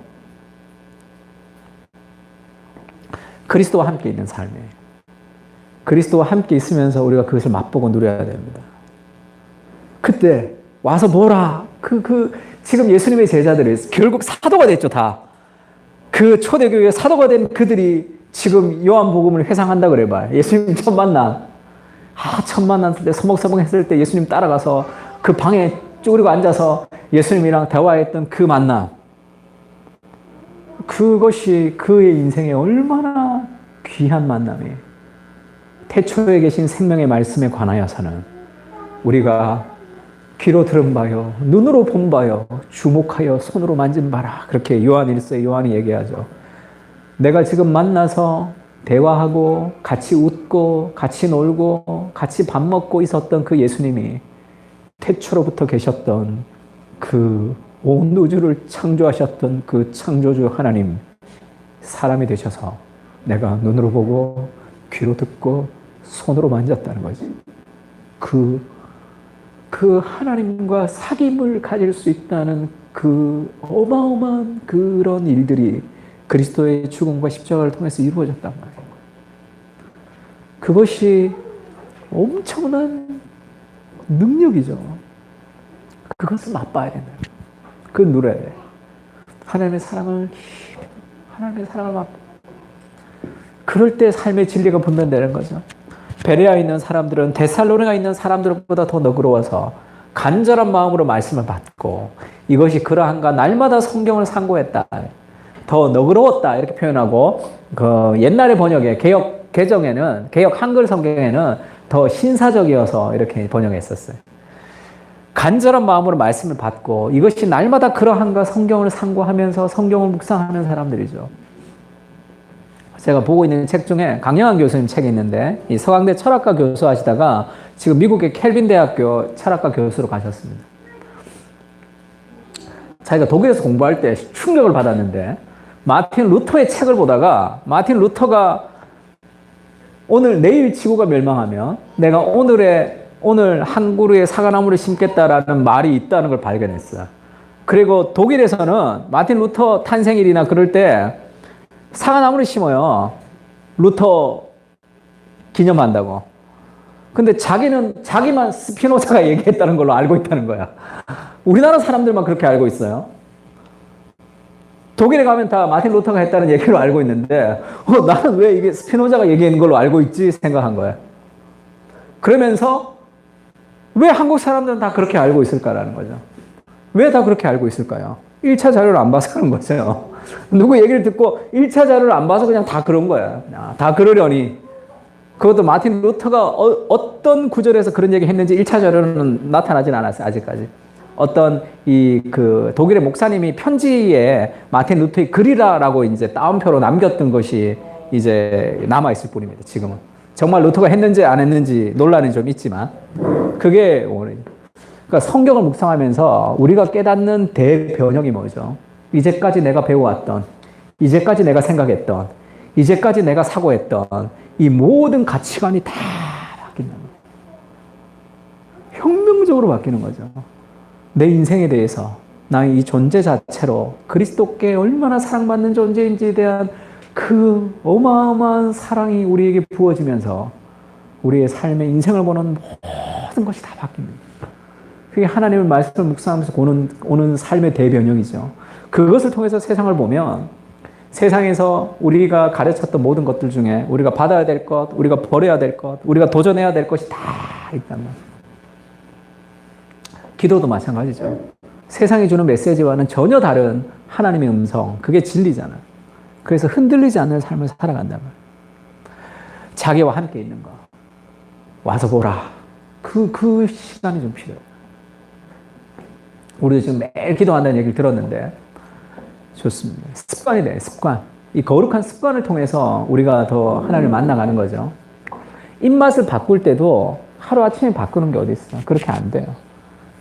그리스도와 함께 있는 삶이에요. 그리스도와 함께 있으면서 우리가 그것을 맛보고 누려야 됩니다. 그때 와서 보라. 지금 예수님의 제자들이 결국 사도가 됐죠, 다. 그 초대교회 사도가 된 그들이 지금 요한복음을 회상한다 그래봐. 예수님 첫 만남. 첫 만났을 때 서먹서먹 했을 때 예수님 따라가서 그 방에 쭈그리고 앉아서 예수님이랑 대화했던 그 만남. 그것이 그의 인생에 얼마나 귀한 만남이 태초에 계신 생명의 말씀에 관하여서는 우리가 귀로 들은 바요, 눈으로 본 바요, 주목하여 손으로 만진 바라. 그렇게 요한일서에 요한이 얘기하죠. 내가 지금 만나서 대화하고 같이 웃고 같이 놀고 같이 밥 먹고 있었던 그 예수님이 태초로부터 계셨던 그 온 우주를 창조하셨던 그 창조주 하나님, 사람이 되셔서 내가 눈으로 보고 귀로 듣고 손으로 만졌다는 거지. 그 하나님과 사귐을 가질 수 있다는 그 어마어마한 그런 일들이 그리스도의 죽음과 십자가를 통해서 이루어졌단 말이에요. 그것이 엄청난 능력이죠. 그것을 맛봐야 된다. 그걸 누려야 돼. 하나님의 사랑을 맛. 그럴 때 삶의 진리가 분명되는 거죠. 베레아에 있는 사람들은 데살로니가에 있는 사람들보다 더 너그러워서 간절한 마음으로 말씀을 받고 이것이 그러한가 날마다 성경을 상고했다. 더 너그러웠다 이렇게 표현하고 그 옛날의 번역에 개역 개정에는 개역 한글 성경에는 더 신사적이어서 이렇게 번역했었어요. 간절한 마음으로 말씀을 받고 이것이 날마다 그러한가 성경을 상고하면서 성경을 묵상하는 사람들이죠. 제가 보고 있는 책 중에 강영환 교수님 책이 있는데 이 서강대 철학과 교수 하시다가 지금 미국의 켈빈 대학교 철학과 교수로 가셨습니다. 자기가 독일에서 공부할 때 충격을 받았는데 마틴 루터의 책을 보다가 마틴 루터가 내일 지구가 멸망하면 내가 오늘 한 그루의 사과나무를 심겠다라는 말이 있다는 걸 발견했어요. 그리고 독일에서는 마틴 루터 탄생일이나 그럴 때 사과나무를 심어요. 루터 기념한다고. 근데 자기만 스피노자가 얘기했다는 걸로 알고 있다는 거야. 우리나라 사람들만 그렇게 알고 있어요. 독일에 가면 다 마틴 루터가 했다는 얘기로 알고 있는데 나는 왜 이게 스피노자가 얘기한 걸로 알고 있지 생각한 거야. 그러면서 왜 한국 사람들은 다 그렇게 알고 있을까라는 거죠. 왜 다 그렇게 알고 있을까요? 1차 자료를 안 봐서 그런 거죠. 누구 얘기를 듣고 1차 자료를 안 봐서 그냥 다 그런 거야. 다 그러려니. 그것도 마틴 루터가 어떤 구절에서 그런 얘기 했는지 1차 자료는 나타나진 않았어요. 아직까지. 어떤 독일의 목사님이 편지에 마틴 루터의 글이라라고 이제 따옴표로 남겼던 것이 이제 남아있을 뿐입니다. 지금은. 정말 루터가 했는지 안 했는지 논란이 좀 있지만 그게 그러니까 성경을 묵상하면서 우리가 깨닫는 대변형이 뭐죠? 이제까지 내가 배워왔던, 이제까지 내가 생각했던, 이제까지 내가 사고했던 이 모든 가치관이 다 바뀐다. 혁명적으로 바뀌는 거죠. 내 인생에 대해서 나의 이 존재 자체로 그리스도께 얼마나 사랑받는 존재인지에 대한 그 어마어마한 사랑이 우리에게 부어지면서 우리의 삶의 인생을 보는 모든 것이 다 바뀝니다. 그게 하나님의 말씀을 묵상하면서 오는 삶의 대변형이죠. 그것을 통해서 세상을 보면 세상에서 우리가 가르쳤던 모든 것들 중에 우리가 받아야 될 것, 우리가 버려야 될 것, 우리가 도전해야 될 것이 다 있단 말이에요. 기도도 마찬가지죠. 세상이 주는 메시지와는 전혀 다른 하나님의 음성, 그게 진리잖아요. 그래서 흔들리지 않는 삶을 살아간단 말이에요. 자기와 함께 있는 거. 와서 보라. 그 시간이 좀 필요해요. 우리도 지금 매일 기도한다는 얘기를 들었는데 좋습니다. 습관이 돼, 습관. 이 거룩한 습관을 통해서 우리가 더 하나님을 만나가는 거죠. 입맛을 바꿀 때도 하루아침에 바꾸는 게 어디 있어. 그렇게 안 돼요.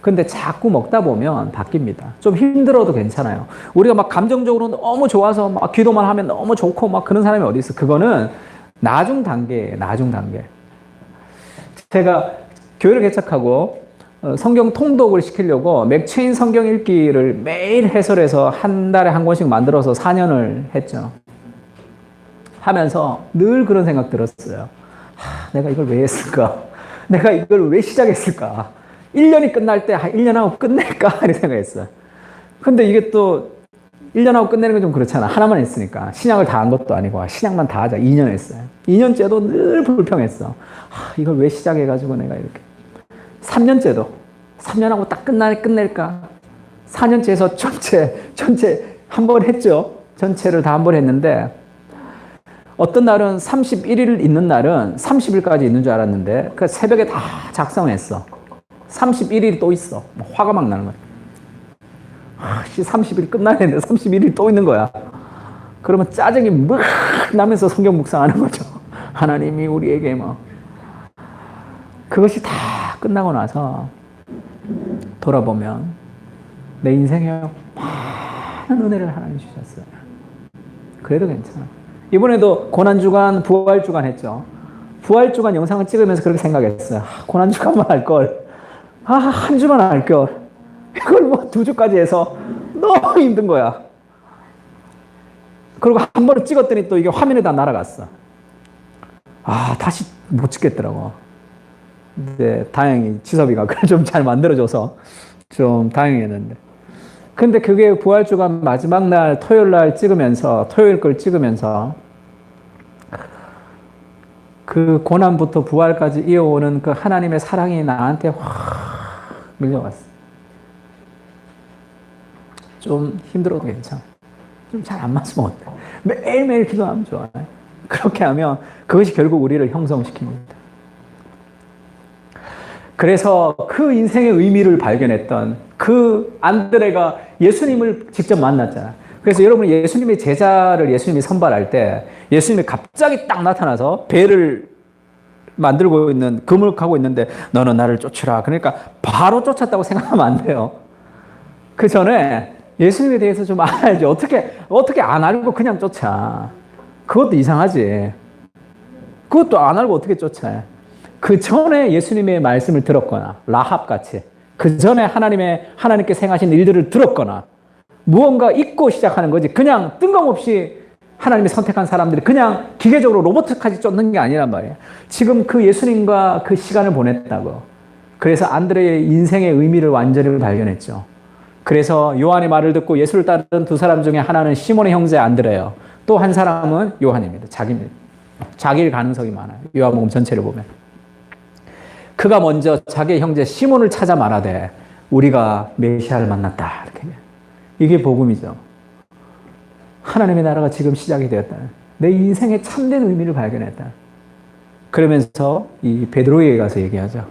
근데 자꾸 먹다 보면 바뀝니다. 좀 힘들어도 괜찮아요. 우리가 막 감정적으로 너무 좋아서 막 기도만 하면 너무 좋고 막 그런 사람이 어디 있어. 그거는 나중 단계예요. 나중 단계. 제가 교회를 개척하고 성경 통독을 시키려고 맥체인 성경 읽기를 매일 해설해서 한 달에 한 권씩 만들어서 4년을 했죠. 하면서 늘 그런 생각 들었어요. 내가 이걸 왜 했을까? 내가 이걸 왜 시작했을까? 1년이 끝날 때 1년 하고 끝낼까? 이렇게 생각했어요. 근데 이게 또 1년 하고 끝내는 건 좀 그렇잖아. 하나만 했으니까. 신약을 다 한 것도 아니고 신약만 다 하자. 2년 했어요. 2년째도 늘 불평했어. 이걸 왜 시작해가지고 내가 이렇게. 3년째도 3년하고 딱 끝낼까? 4년째에서 전체 한 번 했죠. 전체를 다 한 번 했는데 어떤 날은 31일 있는 날은 30일까지 있는 줄 알았는데 그 새벽에 다 작성했어. 31일이 또 있어. 화가 막 나는 거야. 30일 끝나는데 31일 또 있는 거야. 그러면 짜증이 막 나면서 성경 묵상하는 거죠. 하나님이 우리에게 뭐. 그것이 다 끝나고 나서 돌아보면 내 인생에 많은 은혜를 하나님 주셨어요. 그래도 괜찮아. 이번에도 고난주간, 부활주간 했죠. 부활주간 영상을 찍으면서 그렇게 생각했어요. 고난주간만 할 걸. 한 주만 할 걸. 이걸 뭐 2주까지 해서 너무 힘든 거야. 그리고 한 번을 찍었더니 또 이게 화면에 다 날아갔어. 다시 못 찍겠더라고. 근데 다행히 지섭이가 그걸 좀 잘 만들어줘서 좀 다행이었는데. 근데 그게 부활주간 마지막 날 토요일 날 찍으면서 토요일 걸 찍으면서 그 고난부터 부활까지 이어오는 그 하나님의 사랑이 나한테 확 밀려왔어. 좀 힘들어도 괜찮아. 좀 잘 안 맞으면 어때? 매일매일 기도하면 좋아요. 그렇게 하면 그것이 결국 우리를 형성시킵니다. 그래서 그 인생의 의미를 발견했던 그 안드레가 예수님을 직접 만났잖아. 그래서 여러분 예수님의 제자를 예수님이 선발할 때 예수님이 갑자기 딱 나타나서 배를 만들고 있는 그물하고 있는데 너는 나를 쫓으라. 그러니까 바로 쫓았다고 생각하면 안 돼요. 그 전에 예수님에 대해서 좀 알아야지. 어떻게 안 알고 그냥 쫓아. 그것도 이상하지. 그것도 안 알고 어떻게 쫓아. 그 전에 예수님의 말씀을 들었거나 라합같이 그 전에 하나님께 행하신 일들을 들었거나 무언가 잊고 시작하는 거지. 그냥 뜬금없이 하나님이 선택한 사람들이 그냥 기계적으로 로봇까지 쫓는 게 아니란 말이에요. 지금 그 예수님과 그 시간을 보냈다고. 그래서 안드레의 인생의 의미를 완전히 발견했죠. 그래서 요한의 말을 듣고 예수를 따르던 2사람 중에 하나는 시몬의 형제 안드레예요. 또 한 사람은 요한입니다. 자기일 가능성이 많아요. 요한복음 전체를 보면. 그가 먼저 자기의 형제 시몬을 찾아 말하되 우리가 메시아를 만났다. 이렇게. 이게 복음이죠. 하나님의 나라가 지금 시작이 되었다. 내 인생의 참된 의미를 발견했다. 그러면서 이 베드로에게 가서 얘기하죠.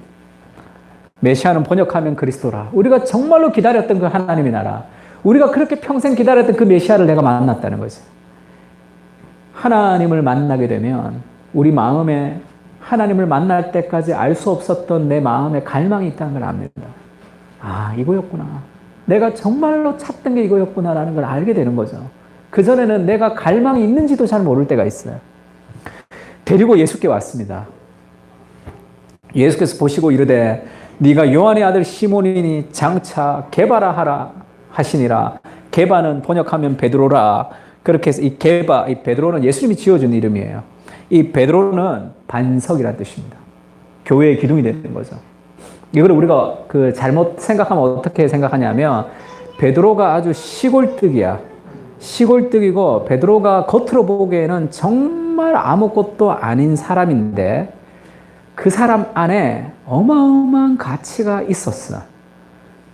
메시아는 번역하면 그리스도라. 우리가 정말로 기다렸던 그 하나님의 나라. 우리가 그렇게 평생 기다렸던 그 메시아를 내가 만났다는 거지. 하나님을 만나게 되면 우리 마음에 하나님을 만날 때까지 알 수 없었던 내 마음에 갈망이 있다는 걸 압니다. 이거였구나. 내가 정말로 찾던 게 이거였구나라는 걸 알게 되는 거죠. 그전에는 내가 갈망이 있는지도 잘 모를 때가 있어요. 데리고 예수께 왔습니다. 예수께서 보시고 이르되 네가 요한의 아들 시몬이니 장차 게바라 하라 하시니라. 게바는 번역하면 베드로라. 그렇게 해서 이 베드로는 예수님이 지어준 이름이에요. 이 베드로는 반석이라는 뜻입니다. 교회의 기둥이 되는 거죠. 이걸 우리가 잘못 생각하면 어떻게 생각하냐면 베드로가 아주 시골뜨기야. 시골뜨기고 베드로가 겉으로 보기에는 정말 아무것도 아닌 사람인데 그 사람 안에 어마어마한 가치가 있었어.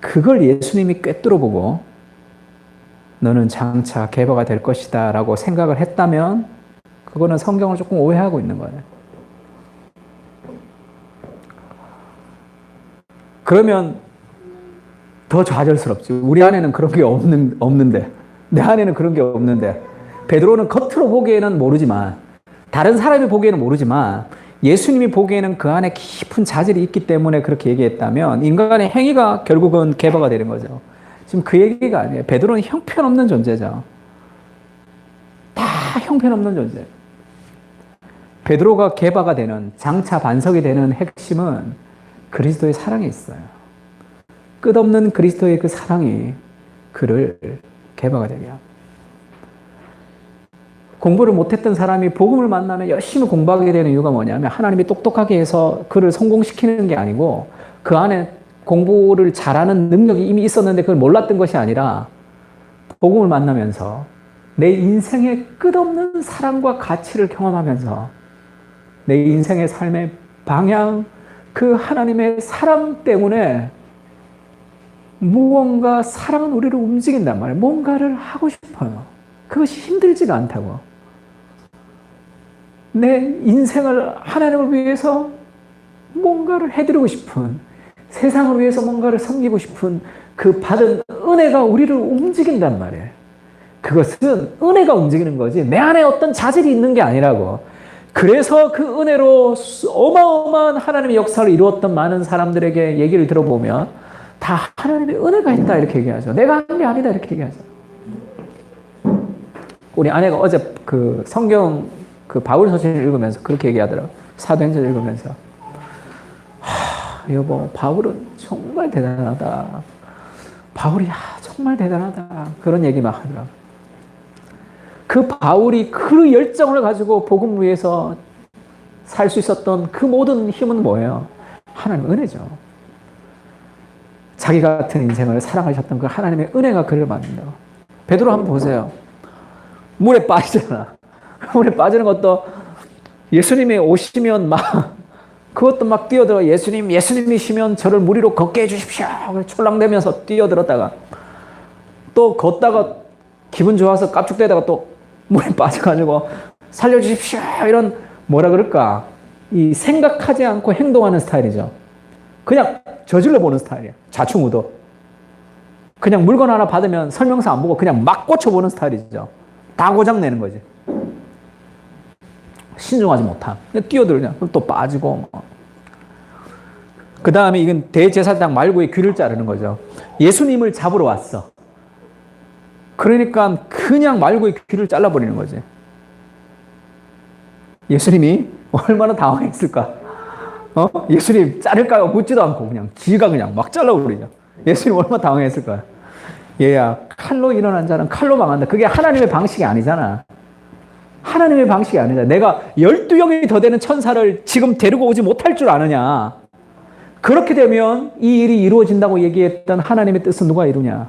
그걸 예수님이 꿰뚫어보고 너는 장차 계보가 될 것이다 라고 생각을 했다면 그거는 성경을 조금 오해하고 있는 거예요. 그러면 더 좌절스럽지. 우리 안에는 그런 게 없는데 내 안에는 그런 게 없는데 베드로는 겉으로 보기에는 모르지만 다른 사람이 보기에는 모르지만 예수님이 보기에는 그 안에 깊은 자질이 있기 때문에 그렇게 얘기했다면 인간의 행위가 결국은 계보가 되는 거죠. 지금 그 얘기가 아니에요. 베드로는 형편없는 존재죠. 다 형편없는 존재. 베드로가 계보가 되는 장차 반석이 되는 핵심은 그리스도의 사랑에 있어요. 끝없는 그리스도의 그 사랑이 그를 계보가 되게 합니다. 공부를 못했던 사람이 복음을 만나면 열심히 공부하게 되는 이유가 뭐냐면 하나님이 똑똑하게 해서 그를 성공시키는 게 아니고 그 안에 공부를 잘하는 능력이 이미 있었는데 그걸 몰랐던 것이 아니라 복음을 만나면서 내 인생의 끝없는 사랑과 가치를 경험하면서 내 인생의 삶의 방향, 그 하나님의 사랑 때문에 무언가 사랑은 우리를 움직인단 말이에요. 뭔가를 하고 싶어요. 그것이 힘들지가 않다고. 내 인생을 하나님을 위해서 뭔가를 해드리고 싶은, 세상을 위해서 뭔가를 섬기고 싶은 그 받은 은혜가 우리를 움직인단 말이에요. 그것은 은혜가 움직이는 거지 내 안에 어떤 자질이 있는 게 아니라고. 그래서 그 은혜로 어마어마한 하나님의 역사를 이루었던 많은 사람들에게 얘기를 들어보면 다 하나님의 은혜가 있다 이렇게 얘기하죠. 내가 한 게 아니다 이렇게 얘기하죠. 우리 아내가 어제 그 성경 그 바울 서신을 읽으면서 그렇게 얘기하더라고요. 사도행전 읽으면서 여보 바울은 정말 대단하다. 바울이 정말 대단하다. 그런 얘기 막 하더라고요. 그 바울이 그 열정을 가지고 복음 위해서 살 수 있었던 그 모든 힘은 뭐예요? 하나님의 은혜죠. 자기 같은 인생을 사랑하셨던 그 하나님의 은혜가 그를 만든다고. 베드로 한번 보세요. 물에 빠지잖아. 물에 빠지는 것도 예수님이 오시면 막 그것도 막 뛰어들어. 예수님이시면 저를 물 위로 걷게 해주십시오. 촐랑대면서 뛰어들었다가 또 걷다가 기분 좋아서 깝죽대다가 또 물에 빠져가지고 살려주십시오. 이런 뭐라 그럴까? 이 생각하지 않고 행동하는 스타일이죠. 그냥 저질러 보는 스타일이야. 좌충우도. 그냥 물건 하나 받으면 설명서 안 보고 그냥 막 꽂혀보는 스타일이죠. 다 고장내는 거지. 신중하지 못함. 뛰어들냐. 그럼 또 빠지고. 그 다음에 이건 대제사장 말고의 귀를 자르는 거죠. 예수님을 잡으러 왔어. 그러니까 그냥 말고의 귀를 잘라버리는 거지. 예수님이 얼마나 당황했을까? 예수님 자를까요? 묻지도 않고 그냥 지가 그냥 막 잘라버리죠. 예수님 얼마나 당황했을까요? 얘야 칼로 일어난 자는 칼로 망한다. 그게 하나님의 방식이 아니잖아. 하나님의 방식이 아니다. 내가 12영이 더 되는 천사를 지금 데리고 오지 못할 줄 아느냐. 그렇게 되면 이 일이 이루어진다고 얘기했던 하나님의 뜻은 누가 이루냐.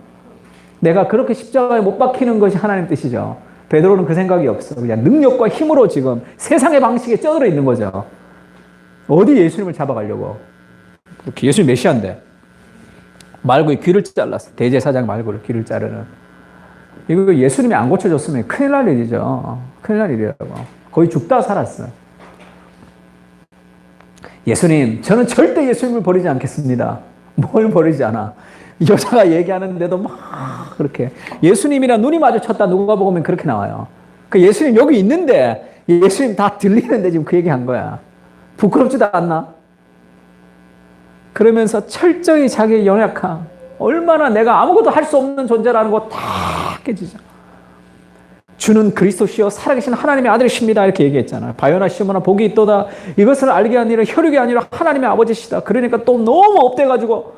내가 그렇게 십자가에 못 박히는 것이 하나님 뜻이죠. 베드로는 그 생각이 없어. 그냥 능력과 힘으로 지금 세상의 방식에 쩌들어 있는 거죠. 어디 예수님을 잡아가려고. 예수님 메시아인데 말고의 귀를 잘랐어. 대제사장 말고를 귀를 자르는. 이거 예수님이 안 고쳐줬으면 큰일 날 일이죠. 큰일 날 일이라고. 거의 죽다 살았어. 예수님, 저는 절대 예수님을 버리지 않겠습니다. 뭘 버리지 않아. 여자가 얘기하는데도 막 그렇게. 예수님이랑 눈이 마주쳤다 누가 보면 그렇게 나와요. 그 예수님 여기 있는데 예수님 다 들리는데 지금 그 얘기한 거야. 부끄럽지도 않나? 그러면서 철저히 자기의 연약함, 얼마나 내가 아무것도 할 수 없는 존재라는 거 다 깨지죠. 주는 그리스도시요 살아계신 하나님의 아들이십니다. 이렇게 얘기했잖아요. 바요나 시모나 복이 있도다. 이것을 알게 한 일은 혈육이 아니라 하나님의 아버지시다. 그러니까 또 너무 업돼가지고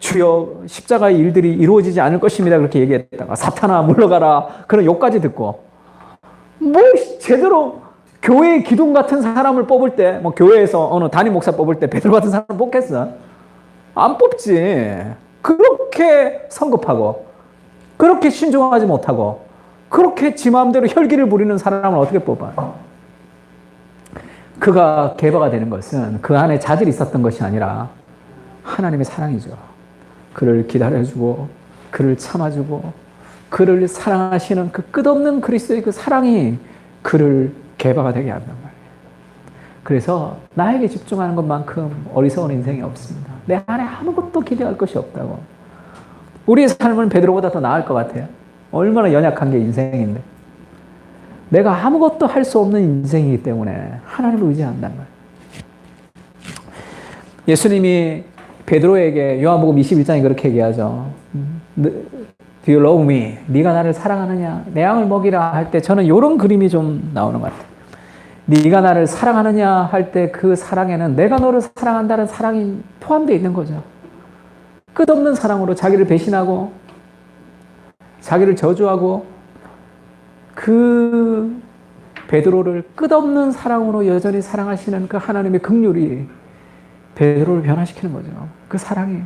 주여 십자가의 일들이 이루어지지 않을 것입니다. 그렇게 얘기했다가 사탄아 물러가라. 그런 욕까지 듣고 뭐 제대로 교회의 기둥 같은 사람을 뽑을 때 뭐 교회에서 어느 담임 목사 뽑을 때 베드로 같은 사람 뽑겠어? 안 뽑지. 그렇게 성급하고 그렇게 신중하지 못하고 그렇게 지 마음대로 혈기를 부리는 사람을 어떻게 뽑아? 그가 개바가 되는 것은 그 안에 자질이 있었던 것이 아니라 하나님의 사랑이죠. 그를 기다려주고 그를 참아주고 그를 사랑하시는 그 끝없는 그리스도의 그 사랑이 그를 개바가 되게 한단 말이에요. 그래서 나에게 집중하는 것만큼 어리석은 인생이 없습니다. 내 안에 아무것도 기대할 것이 없다고. 우리의 삶은 베드로보다 더 나을 것 같아요. 얼마나 연약한 게 인생인데. 내가 아무것도 할 수 없는 인생이기 때문에 하나님을 의지한단 말이에요. 예수님이 베드로에게 요한복음 21장에 그렇게 얘기하죠. Do you love me? 네가 나를 사랑하느냐? 내 양을 먹이라 할 때 저는 이런 그림이 좀 나오는 것 같아요. 네가 나를 사랑하느냐 할 때 그 사랑에는 내가 너를 사랑한다는 사랑이 포함되어 있는 거죠. 끝없는 사랑으로 자기를 배신하고 자기를 저주하고 그 베드로를 끝없는 사랑으로 여전히 사랑하시는 그 하나님의 긍휼이 베드로를 변화시키는 거죠. 그 사랑이.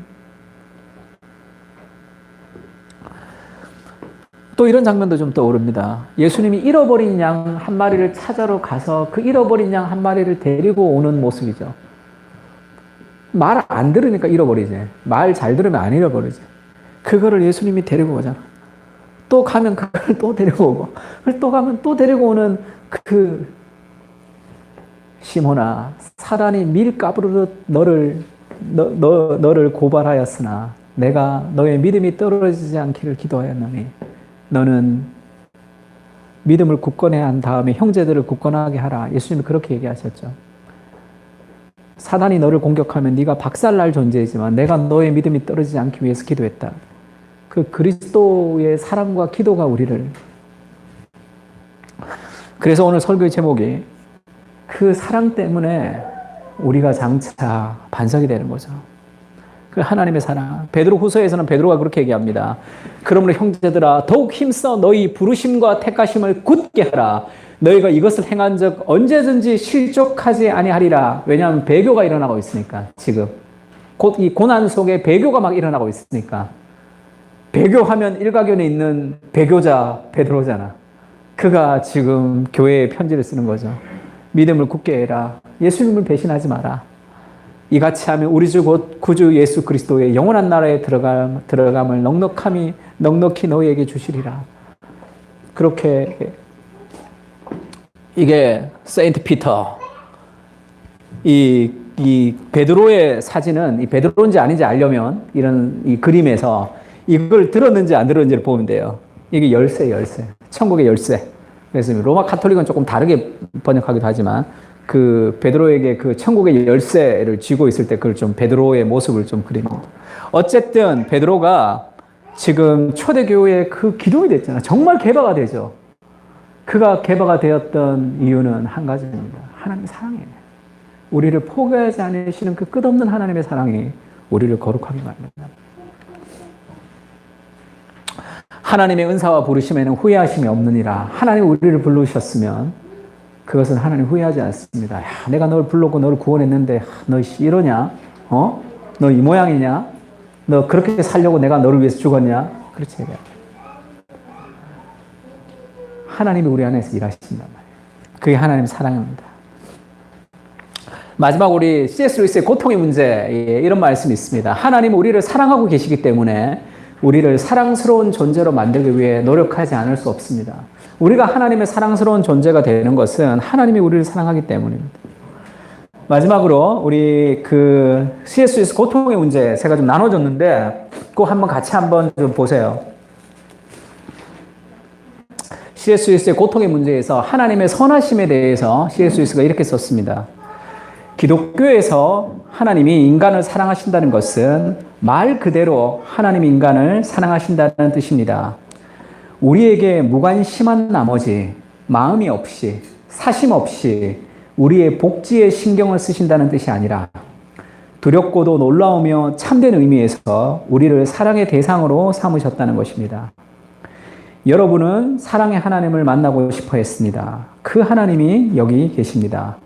또 이런 장면도 좀 떠오릅니다. 예수님이 잃어버린 양 한 마리를 찾아러 가서 그 잃어버린 양 한 마리를 데리고 오는 모습이죠. 말 안 들으니까 잃어버리지. 말 잘 들으면 안 잃어버리지. 그거를 예수님이 데리고 오잖아. 또 가면 그걸 또 데리고 오고, 또 가면 또 데리고 오는 그 시몬아, 사단이 밀가부르듯 너를 고발하였으나 내가 너의 믿음이 떨어지지 않기를 기도하였노니 너는 믿음을 굳건해야 한 다음에 형제들을 굳건하게 하라. 예수님이 그렇게 얘기하셨죠. 사단이 너를 공격하면 네가 박살날 존재이지만 내가 너의 믿음이 떨어지지 않기 위해서 기도했다. 그 그리스도의 사랑과 기도가 우리를, 그래서 오늘 설교의 제목이 그 사랑 때문에 우리가 장차 반석이 되는 거죠. 그 하나님의 사랑. 베드로 후서에서는 베드로가 그렇게 얘기합니다. 그러므로 형제들아 더욱 힘써 너희 부르심과 택하심을 굳게 하라. 너희가 이것을 행한 적 언제든지 실족하지 아니하리라. 왜냐하면 배교가 일어나고 있으니까. 지금 곧 이 고난 속에 배교가 막 일어나고 있으니까. 배교하면 일가견에 있는 배교자 베드로잖아. 그가 지금 교회에 편지를 쓰는 거죠. 믿음을 굳게 해라. 예수님을 배신하지 마라. 이같이 하면 우리 주 곧 구주 예수 그리스도의 영원한 나라에 들어감을 넉넉히 너희에게 주시리라. 그렇게 이게 세인트 피터, 이 베드로의 사진은 이 베드로인지 아닌지 알려면 이런 이 그림에서 이걸 들었는지 안 들었는지를 보면 돼요. 이게 열쇠. 천국의 열쇠. 그래서 로마 카톨릭은 조금 다르게 번역하기도 하지만 그 베드로에게 그 천국의 열쇠를 쥐고 있을 때 그걸 좀 베드로의 모습을 좀 그립니다. 어쨌든 베드로가 지금 초대교회의 그 기둥이 됐잖아요. 정말 개바가 되죠. 그가 개바가 되었던 이유는 한 가지입니다. 하나님의 사랑이에요. 우리를 포기하지 않으시는 그 끝없는 하나님의 사랑이 우리를 거룩하게 만듭니다. 하나님의 은사와 부르심에는 후회하심이 없느니라. 하나님 우리를 부르셨으면 그것은 하나님 후회하지 않습니다. 야, 내가 널 불렀고 너를 구원했는데 너 이러냐? 너 이 모양이냐? 너 그렇게 살려고 내가 너를 위해서 죽었냐? 그렇지. 하나님이 우리 안에서 일하신단 말이에요. 그게 하나님의 사랑입니다. 마지막 우리 C.S. 루이스의 고통의 문제, 이런 말씀이 있습니다. 하나님은 우리를 사랑하고 계시기 때문에 우리를 사랑스러운 존재로 만들기 위해 노력하지 않을 수 없습니다. 우리가 하나님의 사랑스러운 존재가 되는 것은 하나님이 우리를 사랑하기 때문입니다. 마지막으로 우리 그 C.S. 루이스 고통의 문제 제가 좀 나눠줬는데 꼭 한번 같이 한번 좀 보세요. C.S. 루이스의 고통의 문제에서 하나님의 선하심에 대해서 C.S. 루이스가 이렇게 썼습니다. 기독교에서 하나님이 인간을 사랑하신다는 것은 말 그대로 하나님이 인간을 사랑하신다는 뜻입니다. 우리에게 무관심한 나머지 마음이 없이 사심 없이 우리의 복지에 신경을 쓰신다는 뜻이 아니라 두렵고도 놀라우며 참된 의미에서 우리를 사랑의 대상으로 삼으셨다는 것입니다. 여러분은 사랑의 하나님을 만나고 싶어 했습니다. 그 하나님이 여기 계십니다.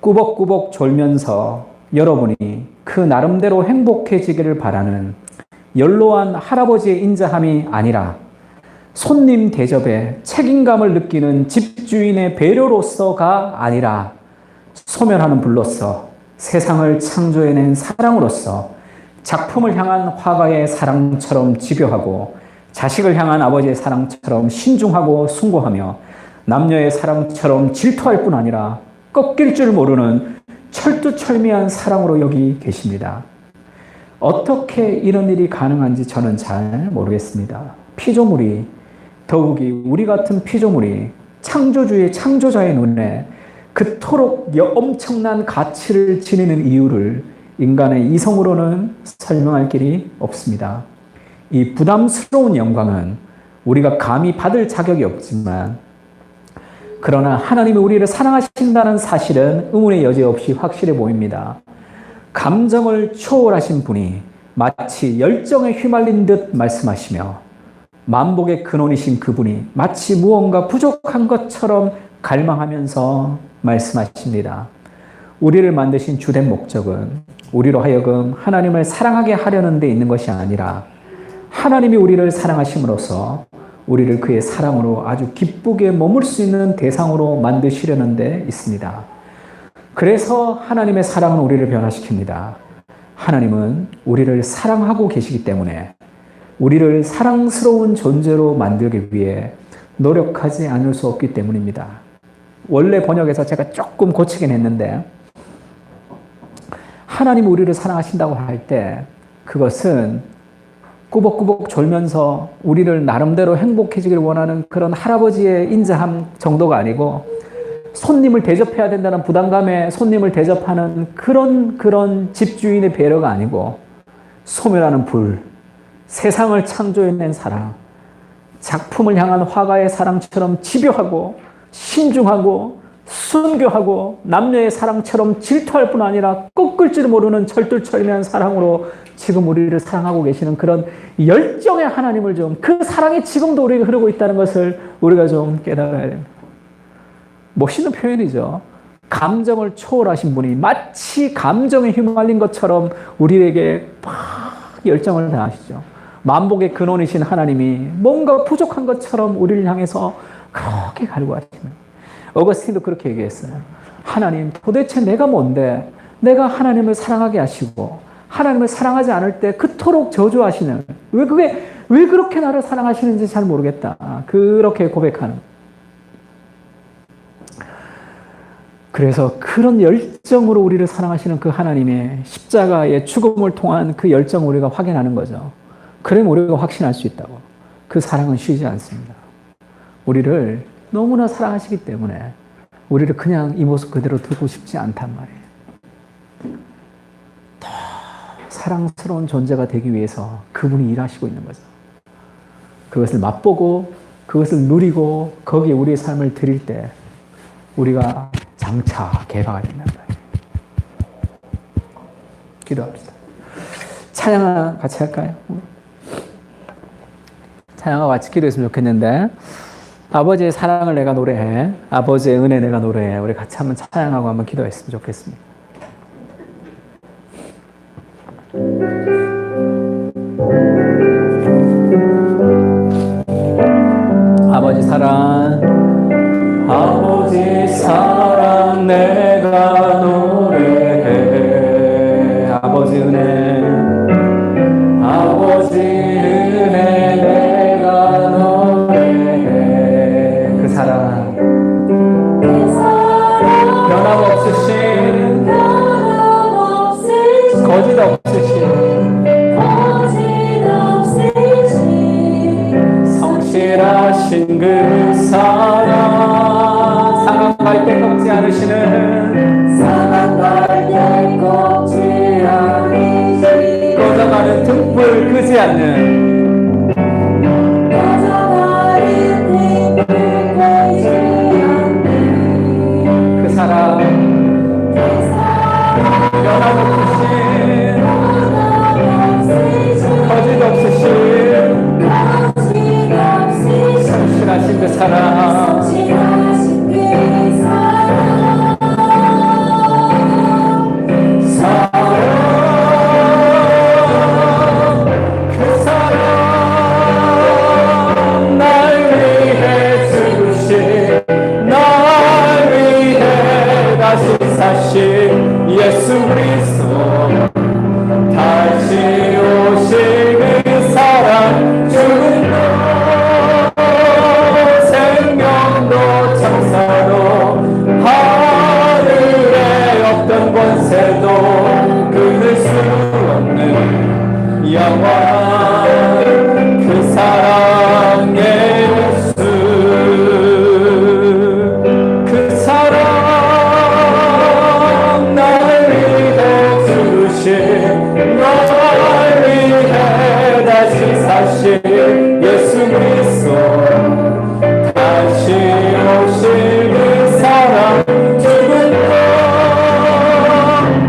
꾸벅꾸벅 졸면서 여러분이 그 나름대로 행복해지기를 바라는 연로한 할아버지의 인자함이 아니라 손님 대접에 책임감을 느끼는 집주인의 배려로서가 아니라 소멸하는 불로서 세상을 창조해낸 사랑으로서 작품을 향한 화가의 사랑처럼 집요하고 자식을 향한 아버지의 사랑처럼 신중하고 숭고하며 남녀의 사랑처럼 질투할 뿐 아니라 꺾일 줄 모르는 철두철미한 사랑으로 여기 계십니다. 어떻게 이런 일이 가능한지 저는 잘 모르겠습니다. 피조물이, 더욱이 우리 같은 피조물이 창조주의 창조자의 눈에 그토록 엄청난 가치를 지니는 이유를 인간의 이성으로는 설명할 길이 없습니다. 이 부담스러운 영광은 우리가 감히 받을 자격이 없지만 그러나 하나님이 우리를 사랑하신다는 사실은 의문의 여지 없이 확실해 보입니다. 감정을 초월하신 분이 마치 열정에 휘말린 듯 말씀하시며 만복의 근원이신 그분이 마치 무언가 부족한 것처럼 갈망하면서 말씀하십니다. 우리를 만드신 주된 목적은 우리로 하여금 하나님을 사랑하게 하려는 데 있는 것이 아니라 하나님이 우리를 사랑하심으로써 우리를 그의 사랑으로 아주 기쁘게 머물 수 있는 대상으로 만드시려는 데 있습니다. 그래서 하나님의 사랑은 우리를 변화시킵니다. 하나님은 우리를 사랑하고 계시기 때문에 우리를 사랑스러운 존재로 만들기 위해 노력하지 않을 수 없기 때문입니다. 원래 번역에서 제가 조금 고치긴 했는데, 하나님 우리를 사랑하신다고 할 때 그것은 꾸벅꾸벅 졸면서 우리를 나름대로 행복해지길 원하는 그런 할아버지의 인자함 정도가 아니고, 손님을 대접해야 된다는 부담감에 손님을 대접하는 그런 집주인의 배려가 아니고, 소멸하는 불, 세상을 창조해낸 사랑, 작품을 향한 화가의 사랑처럼 집요하고 신중하고 순교하고 남녀의 사랑처럼 질투할 뿐 아니라 꺾을 줄 모르는 철들철미한 사랑으로 지금 우리를 사랑하고 계시는 그런 열정의 하나님을 좀, 그 사랑이 지금도 우리에게 흐르고 있다는 것을 우리가 좀 깨달아야 됩니다. 멋있는 표현이죠. 감정을 초월하신 분이 마치 감정에 휘말린 것처럼 우리에게 막 열정을 다하시죠. 만복의 근원이신 하나님이 뭔가 부족한 것처럼 우리를 향해서 그렇게 갈구하십니다. 어거스틴도 그렇게 얘기했어요. 하나님, 도대체 내가 뭔데 내가 하나님을 사랑하게 하시고 하나님을 사랑하지 않을 때 그토록 저주하시는, 왜 그렇게 나를 사랑하시는지 잘 모르겠다. 그렇게 고백하는. 그래서 그런 열정으로 우리를 사랑하시는 그 하나님의 십자가의 죽음을 통한 그 열정을 우리가 확인하는 거죠. 그러면 우리가 확신할 수 있다고. 그 사랑은 쉬지 않습니다. 우리를 너무나 사랑하시기 때문에 우리를 그냥 이 모습 그대로 두고 싶지 않단 말이에요. 더 사랑스러운 존재가 되기 위해서 그분이 일하시고 있는 거죠. 그것을 맛보고 그것을 누리고 거기에 우리의 삶을 드릴 때 우리가 장차 개방이 된단 말이에요. 기도합시다. 찬양 같이 할까요? 찬양과 같이 기도했으면 좋겠는데, 아버지의 사랑을 내가 노래해, 아버지의 은혜 내가 노래해. 우리 같이 한번 찬양하고 한번 기도했으면 좋겠습니다. 아버지 사랑, 아버지 사랑 내가 노래해, 아버지 은혜, 아버지 은혜 내가 노래해. 그 사랑, 변함없으신, 거짓 없으신, 성실하신 그 사랑, 상한갈 때 꺾지 않으시는, 꺼져가는 등불 끄지 않는, 그 사랑, 변함없으신, 거짓 없으신, 성실하신 그 사랑, 예수 그리스도 다시 오실 그 사랑, 죽음도 생명도 천사도 하늘에 없던 권세도 끊을 수 없는 영원한 그 사랑의 예수, 그 사랑 예수 그리스도 다시 오실 그 사랑, 죽음도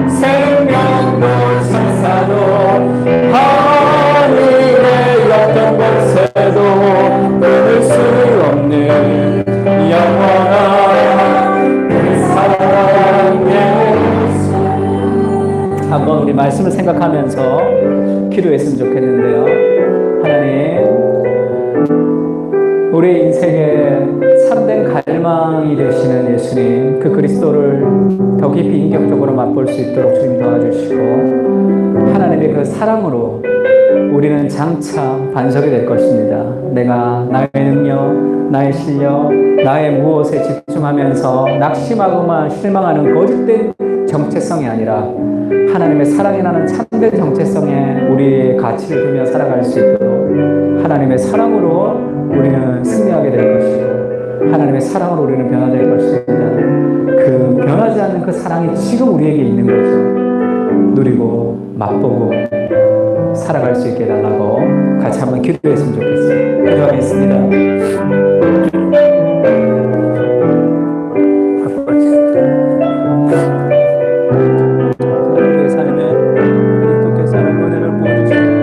생명도 천사도 하늘의 어떤 권세도 끊을 수 없는 영원한 그 사랑의 예수. 한번 우리 말씀을 생각하면서 기도했으면 좋겠는데요. 하나님, 우리 인생의 참된 갈망이 되시는 예수님, 그 그리스도를 더 깊이 인격적으로 맛볼 수 있도록 주님 도와주시고, 하나님의 그 사랑으로 우리는 장차 반석이 될 것입니다. 내가 나의 능력, 나의 실력, 나의 무엇에 집중하면서 낙심하고만 실망하는 거짓된 정체성이 아니라 하나님의 사랑이 나는 참된 정체성에 우리의 가치를 두며 살아갈 수 있도록 하나님의 사랑으로 우리는 승리하게 될 것이고 하나님의 사랑으로 우리는 변화될 것입니다. 그 변하지 않는 그 사랑이 지금 우리에게 있는 거죠. 누리고 맛보고 살아갈 수 있게 해달라고 같이 한번 기도했으면 좋겠어요. 기도하겠습니다. 우리의 삶에 그리스도께서 하는 은혜를 부어주시고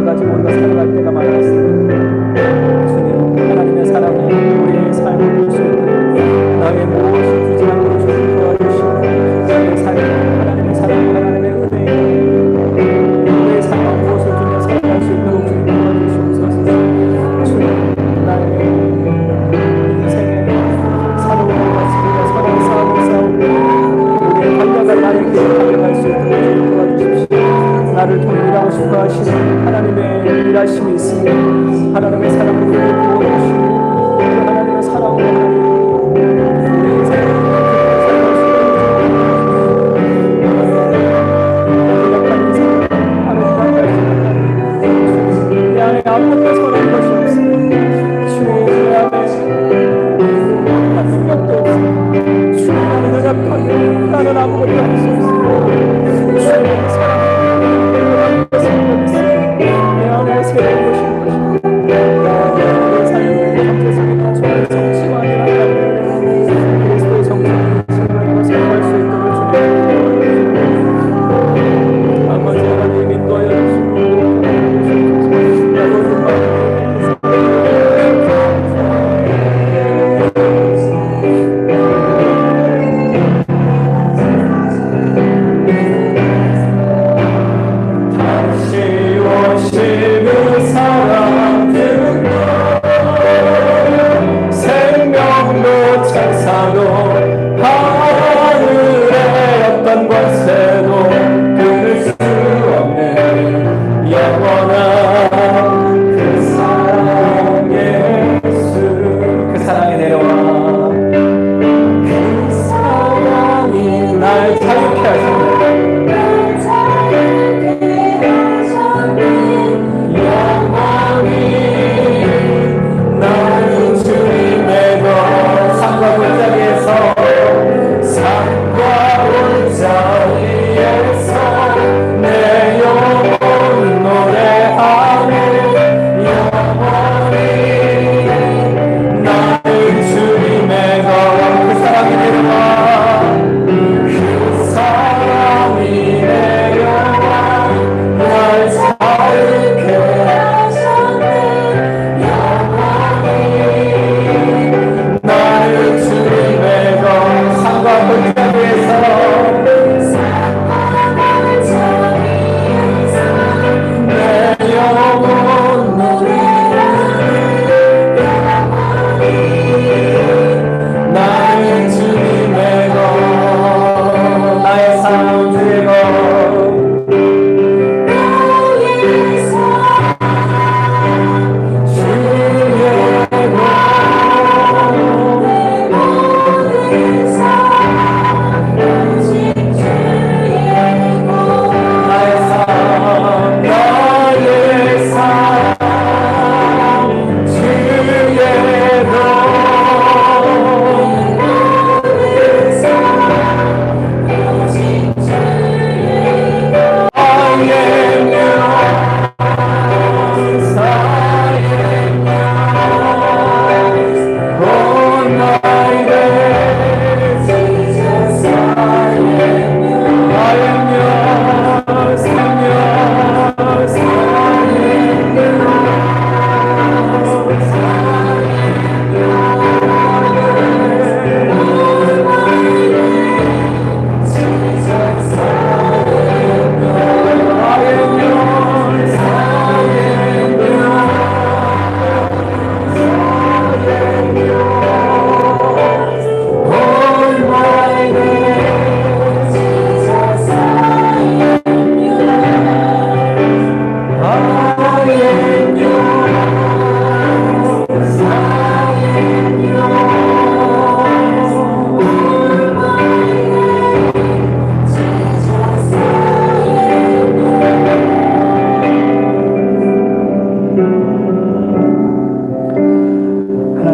가지고 우리가 살아갈 때가 많았습니다. 주님, 하나님의 사랑이 우리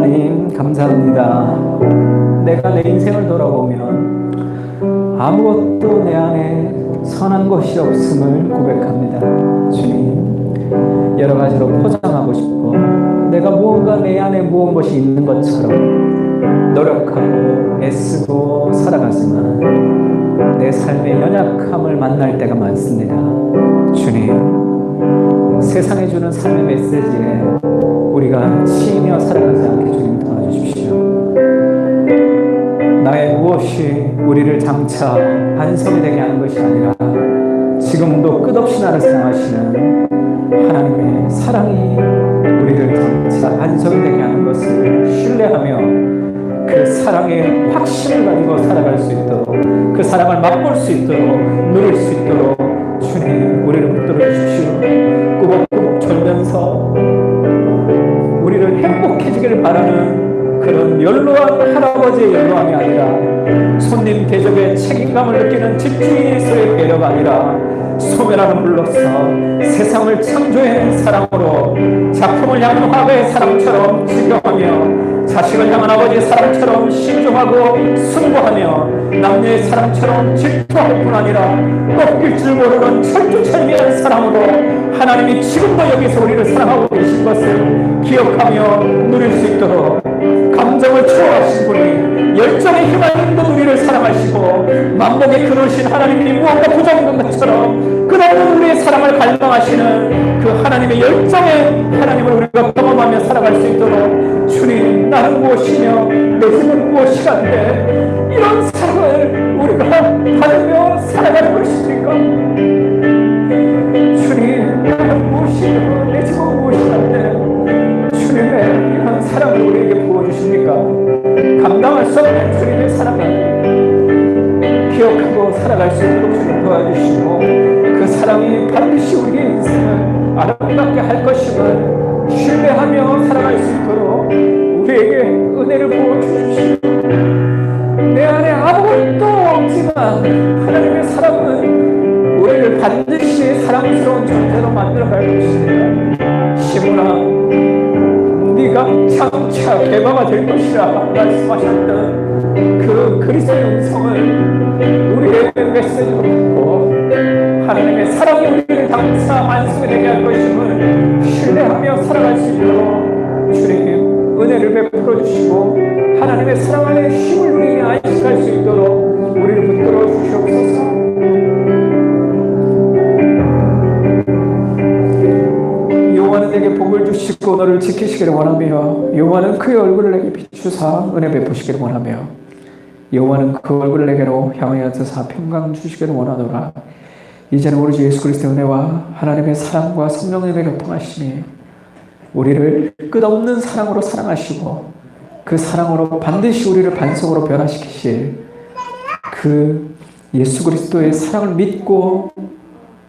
하나님 감사합니다. 내가 내 인생을 돌아보면 아무것도 내 안에 선한 것이 없음을 고백합니다. 주님, 여러 가지로 포장하고 싶고 내가 무언가 내 안에 무언 것이 있는 것처럼 노력하고 애쓰고 살아가지만 내 삶의 연약함을 만날 때가 많습니다. 주님, 세상에 주는 삶의 메시지에 우리가 치이며 살아가지 않게 주님 도와주십시오. 나의 무엇이 우리를 장차 반석이 되게 하는 것이 아니라 지금도 끝없이 나를 사랑하시는 하나님의 사랑이 우리를 장차 반석이 되게 하는 것을 신뢰하며 그 사랑의 확신을 가지고 살아갈 수 있도록, 그 사랑을 맛볼 수 있도록, 누릴 수 있도록 주님 우리를 붙들어 주십시오. 꾸벅꾸벅 졸면서 우리를 행복해지기를 바라는 그런 연로한 할아버지의 연로함이 아니라 손님 대접에 책임감을 느끼는 집주인에서의 배려가 아니라 소멸하는 불로서 세상을 창조해낸 사랑으로 작품을 향한 화가의 사랑처럼 지경하며 자식을 향한 아버지의 사랑처럼 신중하고 순고하며 남녀의 사랑처럼 질투할 뿐 아니라 꺾일 줄 모르는 철두철미한 사랑으로 하나님이 지금도 여기서 우리를 사랑하고 계신 것을 기억하며 누릴 수 있도록 감정을 초월하신 분이 열정의 힘을 우리를 사랑하시고 만복에 그러신 하나님이 무언가 부족한 것처럼 끝없는 우리의 사랑을 갈망하시는 그 하나님의 열정의 하나님을 우리가 경험하며 살아갈 수 있도록 주님, 나는 무엇이며 내 힘은 무엇이간데 이런 사랑을 우리가 받으며 살아가는 것입니까? 주님, 나는 무엇이며 내 힘은 무엇이간데 주님의 이런 사랑을 우리에게 부어주십니까? 감당할 수 없는 주님의 사랑을 기억하고 살아갈 수 있도록 주님 도와주시고 그 사랑이 반드시 우리의 인생을 아름답게 할 것임을 신뢰하며 살아갈 수 있도록 우리에게 은혜를 부어주십시오. 내 안에 아무것도 없지만 하나님의 사랑은 우리를 반드시 사랑스러운 존재로 만들어갈 것입니다. 시므나 네가 장차 개방화 될 것이라 말씀하셨던 그 그리스도의 음성을 우리의 메시지로 듣고 하나님의 사랑이 우리를 장차 만성이 되게 할 것임을 신뢰하며 살아갈 수 있도록 주님 은혜를 베풀어 주시고 하나님의 사랑 안에 힘을 우리에게 안식할 수 있도록 우리를 붙들어 주시옵소서. 여호와는 내게 복을 주시고 너를 지키시기를 원하며 여호와는 그의 얼굴을 내게 비추사 은혜 베푸시기를 원하며 여호와는 그 얼굴을 내게로 향하여 드사 평강 주시기를 원하노라. 이제는 우리 주 예수 그리스도의 은혜와 하나님의 사랑과 성령님의 교통하심이 우리를 끝없는 사랑으로 사랑하시고 그 사랑으로 반드시 우리를 반석으로 변화시키실 그 예수 그리스도의 사랑을 믿고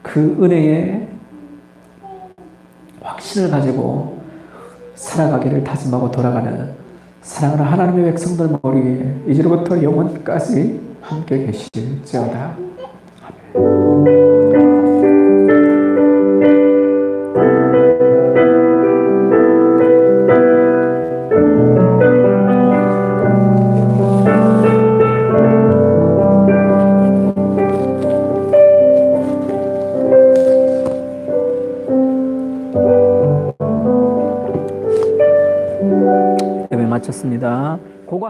그 은혜에 확신을 가지고 살아가기를 다짐하고 돌아가는 사랑하는 하나님의 백성들 머리에 이제로부터 영원까지 함께 계실지어다. 아멘. 마쳤습니다. 그거